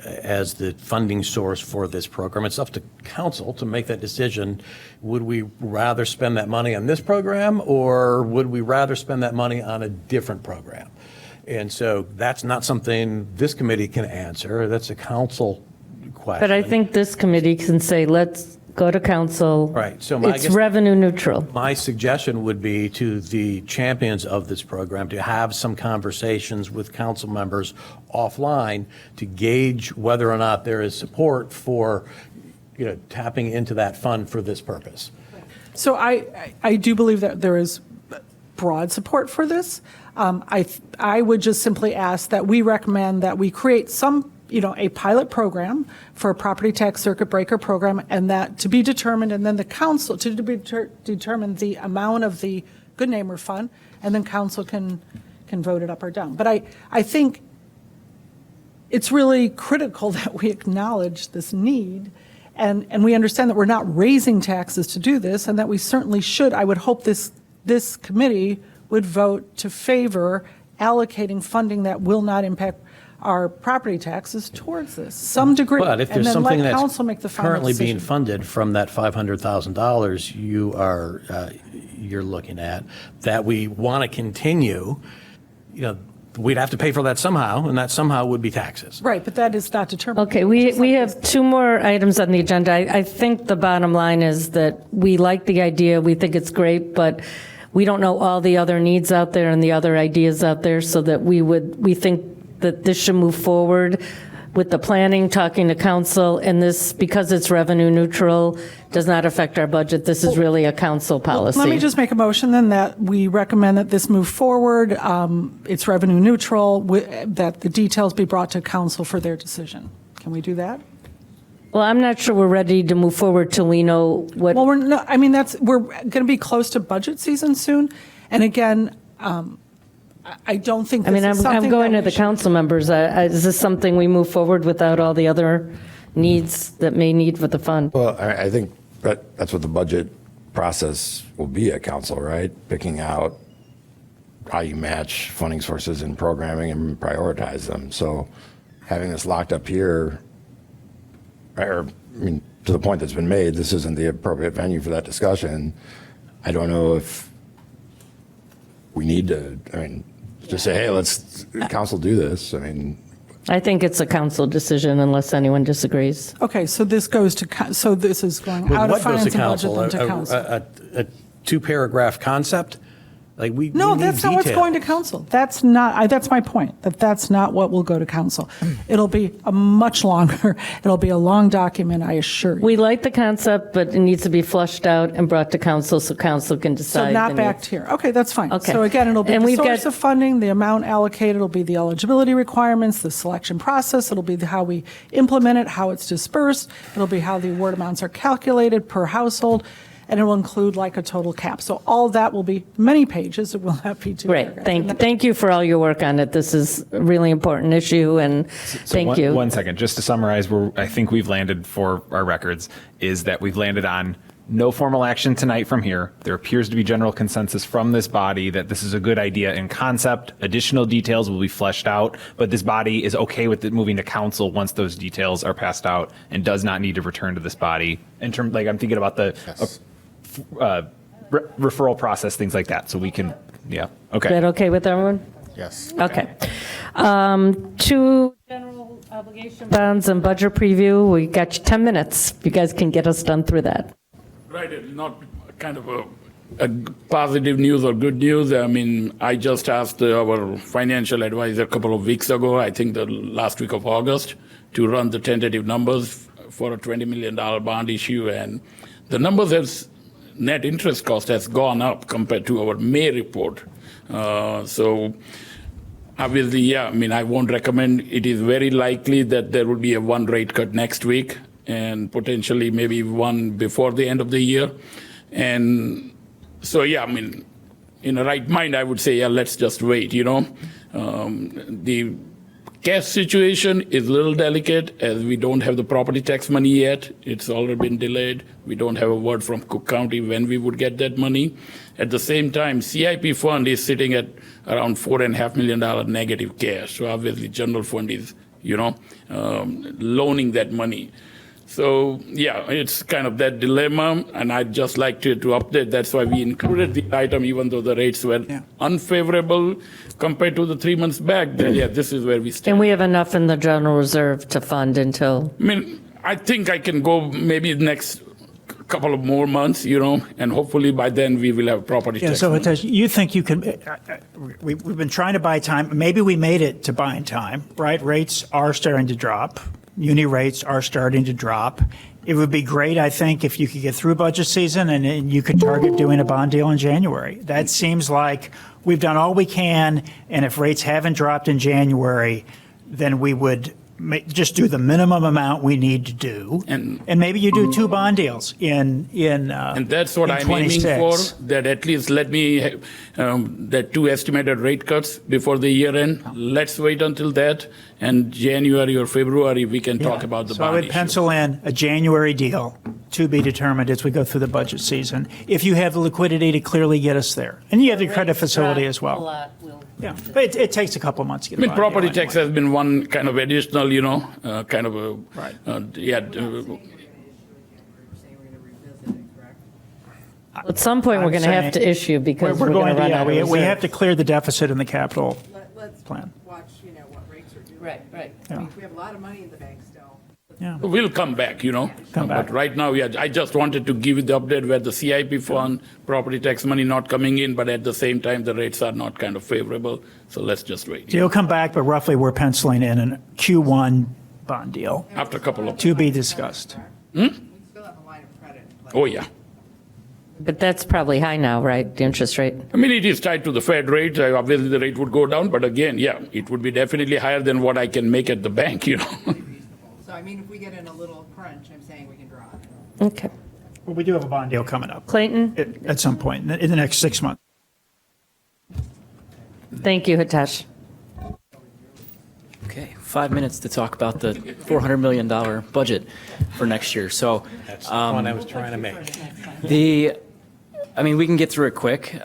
as the funding source for this program, it's up to council to make that decision. Would we rather spend that money on this program, or would we rather spend that money on a different program? And so that's not something this committee can answer. That's a council question. But I think this committee can say, let's go to council. Right. So it's revenue neutral. My suggestion would be to the champions of this program to have some conversations with council members offline to gauge whether or not there is support for, tapping into that fund for this purpose. So I do believe that there is broad support for this. I would just simply ask that we recommend that we create some, a pilot program for a property tax circuit breaker program, and that to be determined, and then the council to determine the amount of the Good Neighbor Fund, and then council can vote it up or down. But I think it's really critical that we acknowledge this need, and we understand that we're not raising taxes to do this, and that we certainly should. I would hope this committee would vote to favor allocating funding that will not impact our property taxes towards this, some degree. But if there's something that's make the final currently being decision. funded from that $500,000 you're looking at, that we want to continue, we'd have to pay for that somehow, and that somehow would be taxes. Right, but that is not determined. Okay, we have 2 more items on the agenda. I think the bottom line is that we like the idea, we think it's great, but we don't know all the other needs out there and the other ideas out there, so that we think that this should move forward with the planning, talking to council, and this, because it's revenue neutral, does not affect our budget. This is really a council policy. Let me just make a motion then that we recommend that this move forward. It's revenue neutral, that the details be brought to council for their decision. Can we do that? Well, I'm not sure we're ready to move forward till we know what. Well, we're going to be close to budget season soon. And again, I don't think this is something I'm going that to the council members. Is this something we move forward without all the other needs that may need for the fund? Well, I think that's what the budget process will be at council, right? Picking out how you match funding sources and programming and prioritize them. So having this locked up here, to the point that's been made, this isn't the appropriate venue for that discussion. I don't know if we need to, just say, hey, let's council do this. I think it's a council decision unless anyone disagrees. Okay, so this goes to, so this is going out of What goes finance to and budget council? then to council. A two-paragraph concept? Like we No, need that's not what's detail. going to council. That's not, that's my point, that's not what will go to council. It'll be a much longer, it'll be a long document, I assure you. We like the concept, but it needs to be flushed out and brought to council so council can decide. So not the back needs. here. Okay, that's fine. Okay. So again, it'll be And the we've source got- of funding, the amount allocated, it'll be the eligibility requirements, the selection process, it'll be how we implement it, how it's dispersed, it'll be how the award amounts are calculated per household, and it will include like a total cap. So all that will be many pages. It will not be two Great. paragraphs. Thank you for all your work on it. This is a really important issue, and thank you. 1 second, just to summarize, where I think we've landed for our records is that we've landed on no formal action tonight from here. There appears to be general consensus from this body that this is a good idea in concept. Additional details will be fleshed out, but this body is okay with it moving to council once those details are passed out and does not need to return to this body. In terms, like I'm thinking about the referral process, things like that. So we can, yeah, okay. Is that okay with everyone? Yes. Okay. Two general obligation bonds and budget preview. We got you 10 minutes. You guys can get us done through that. Right, not kind of a positive news or good news. I just asked our financial advisor a couple of weeks ago, I think the last week of August, to run the tentative numbers for a $20 million bond issue. And the numbers net interest cost has gone up compared to our May report. So obviously, yeah, I won't recommend. It is very likely that there will be a one rate cut next week and potentially maybe one before the end of the year. And so, yeah, in the right mind, I would say, yeah, let's just wait, The cash situation is a little delicate as we don't have the property tax money yet. It's already been delayed. We don't have a word from Cook County when we would get that money. At the same time, CIP fund is sitting at around $4.5 million negative cash. So obviously general fund is, loaning that money. So yeah, it's kind of that dilemma, and I'd just like to update. That's why we included the item, even though the rates were unfavorable compared to the 3 months back. Then, yeah, this is where we stand. And we have enough in the general reserve to fund until. I think I can go maybe the next couple of more months, and hopefully by then we will have property tax. So you think you can, we've been trying to buy time. Maybe we made it to buying time, right? Rates are starting to drop. Uni rates are starting to drop. It would be great, I think, if you could get through budget season and you could target doing a bond deal in January. That seems like we've done all we can, and if rates haven't dropped in January, then we would just do the minimum amount we need to do. And maybe you do two bond deals in and that's what I'm aiming for, that at least let me have that two estimated rate cuts before the year end. Let's wait until that, and January or February we can talk about the so bond I would issue. pencil in a January deal to be determined as we go through the budget season. If you have the liquidity to clearly get us there. And you have the credit facility as well. Yeah, but it takes a couple of months to get a bond deal property anyway. tax has been one kind of additional, kind of a, At some point, we're going to have to issue because we're going to run out of reserve. We have to clear the deficit in the capital Let's plan. watch, what rates are doing. Right. I mean, if we have a lot of money in the bank still, let's Yeah. We'll come back, Come back. But right now, I just wanted to give you the update where the CIP fund, property tax money not coming in, but at the same time, the rates are not kind of favorable. So let's just wait. So you'll come back, but roughly we're penciling in a Q1 bond deal After a couple of. to be discussed. Oh, yeah. But that's probably high now, right? The interest rate? I mean, it is tied to the Fed rate. Obviously, the rate would go down, but again, yeah, it would be definitely higher than what I can make at the bank, So I mean, if we get in a little crunch, I'm saying we can draw it. Okay. Well, we do have a bond deal coming up Clayton? at some point in the next 6 months. Thank you, Hitesh. Okay, 5 minutes to talk about the $400 million budget for next year. So That's the point I was trying to make. we can get through it quick.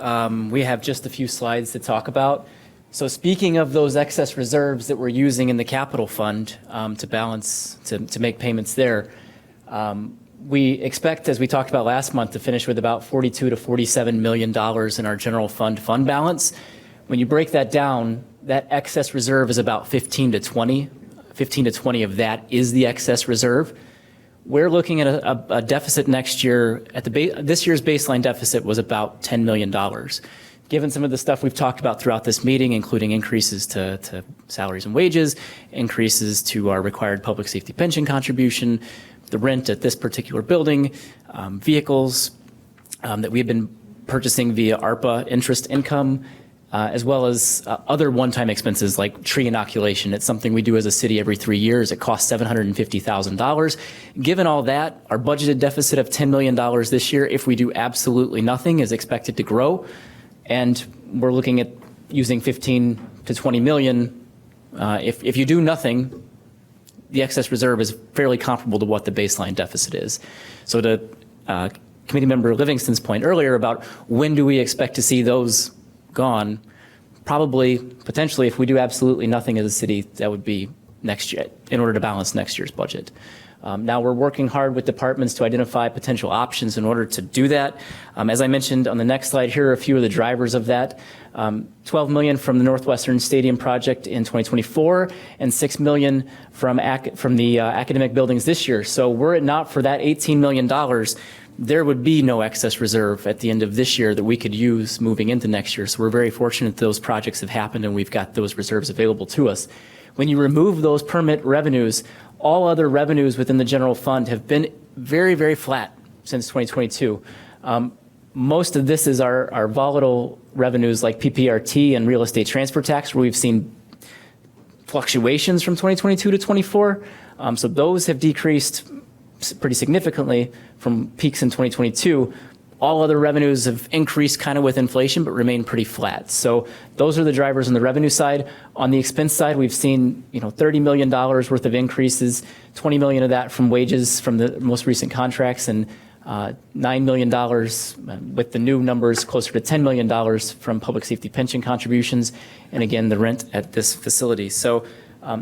We have just a few slides to talk about. So speaking of those excess reserves that we're using in the capital fund to balance, to make payments there, we expect, as we talked about last month, to finish with about $42 to $47 million in our general fund balance. When you break that down, that excess reserve is about 15 to 20. 15 to 20 of that is the excess reserve. We're looking at a deficit next year. This year's baseline deficit was about $10 million. Given some of the stuff we've talked about throughout this meeting, including increases to salaries and wages, increases to our required public safety pension contribution, the rent at this particular building, vehicles that we've been purchasing via ARPA interest income, as well as other one-time expenses like tree inoculation. It's something we do as a city every 3 years. It costs $750,000. Given all that, our budgeted deficit of $10 million this year, if we do absolutely nothing, is expected to grow. And we're looking at using 15 to 20 million. If you do nothing, the excess reserve is fairly comparable to what the baseline deficit is. So to Committee Member Livingston's point earlier about when do we expect to see those gone, probably, potentially, if we do absolutely nothing as a city, that would be next year, in order to balance next year's budget. Now we're working hard with departments to identify potential options in order to do that. As I mentioned on the next slide, here are a few of the drivers of that. $12 million from the Northwestern Stadium project in 2024 and $6 million from the academic buildings this year. So were it not for that $18 million, there would be no excess reserve at the end of this year that we could use moving into next year. So we're very fortunate those projects have happened and we've got those reserves available to us. When you remove those permit revenues, all other revenues within the general fund have been very, very flat since 2022. Most of this is our volatile revenues like PPRT and real estate transfer tax, where we've seen fluctuations from 2022 to 24. So those have decreased pretty significantly from peaks in 2022. All other revenues have increased kind of with inflation, but remain pretty flat. So those are the drivers on the revenue side. On the expense side, we've seen $30 million worth of increases, $20 million of that from wages from the most recent contracts, and $9 million with the new numbers closer to $10 million from public safety pension contributions, and again, the rent at this facility. So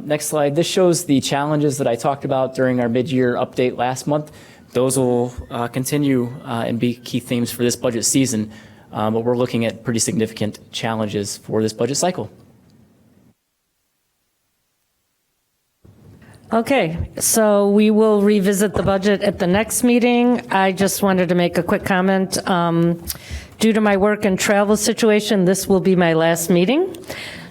next slide. This shows the challenges that I talked about during our mid-year update last month. Those will continue and be key themes for this budget season, but we're looking at pretty significant challenges for this budget cycle. Okay, so we will revisit the budget at the next meeting. I just wanted to make a quick comment. Due to my work and travel situation, this will be my last meeting.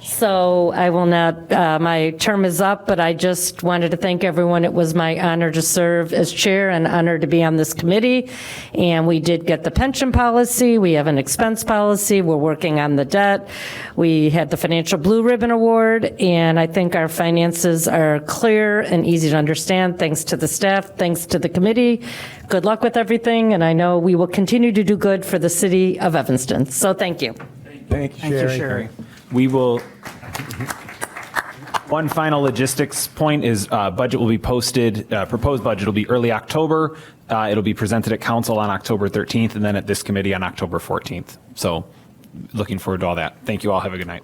So I will not, my term is up, but I just wanted to thank everyone. It was my honor to serve as chair and honor to be on this committee. And we did get the pension policy. We have an expense policy. We're working on the debt. We had the Financial Blue Ribbon Award, and I think our finances are clear and easy to understand. Thanks to the staff, thanks to the committee. Good luck with everything, and I know we will continue to do good for the city of Evanston. So thank you. Thank you, Sherry. We will, one final logistics point is budget will be posted, proposed budget will be early October. It'll be presented at council on October 13th and then at this committee on October 14th. So looking forward to all that. Thank you all. Have a good night.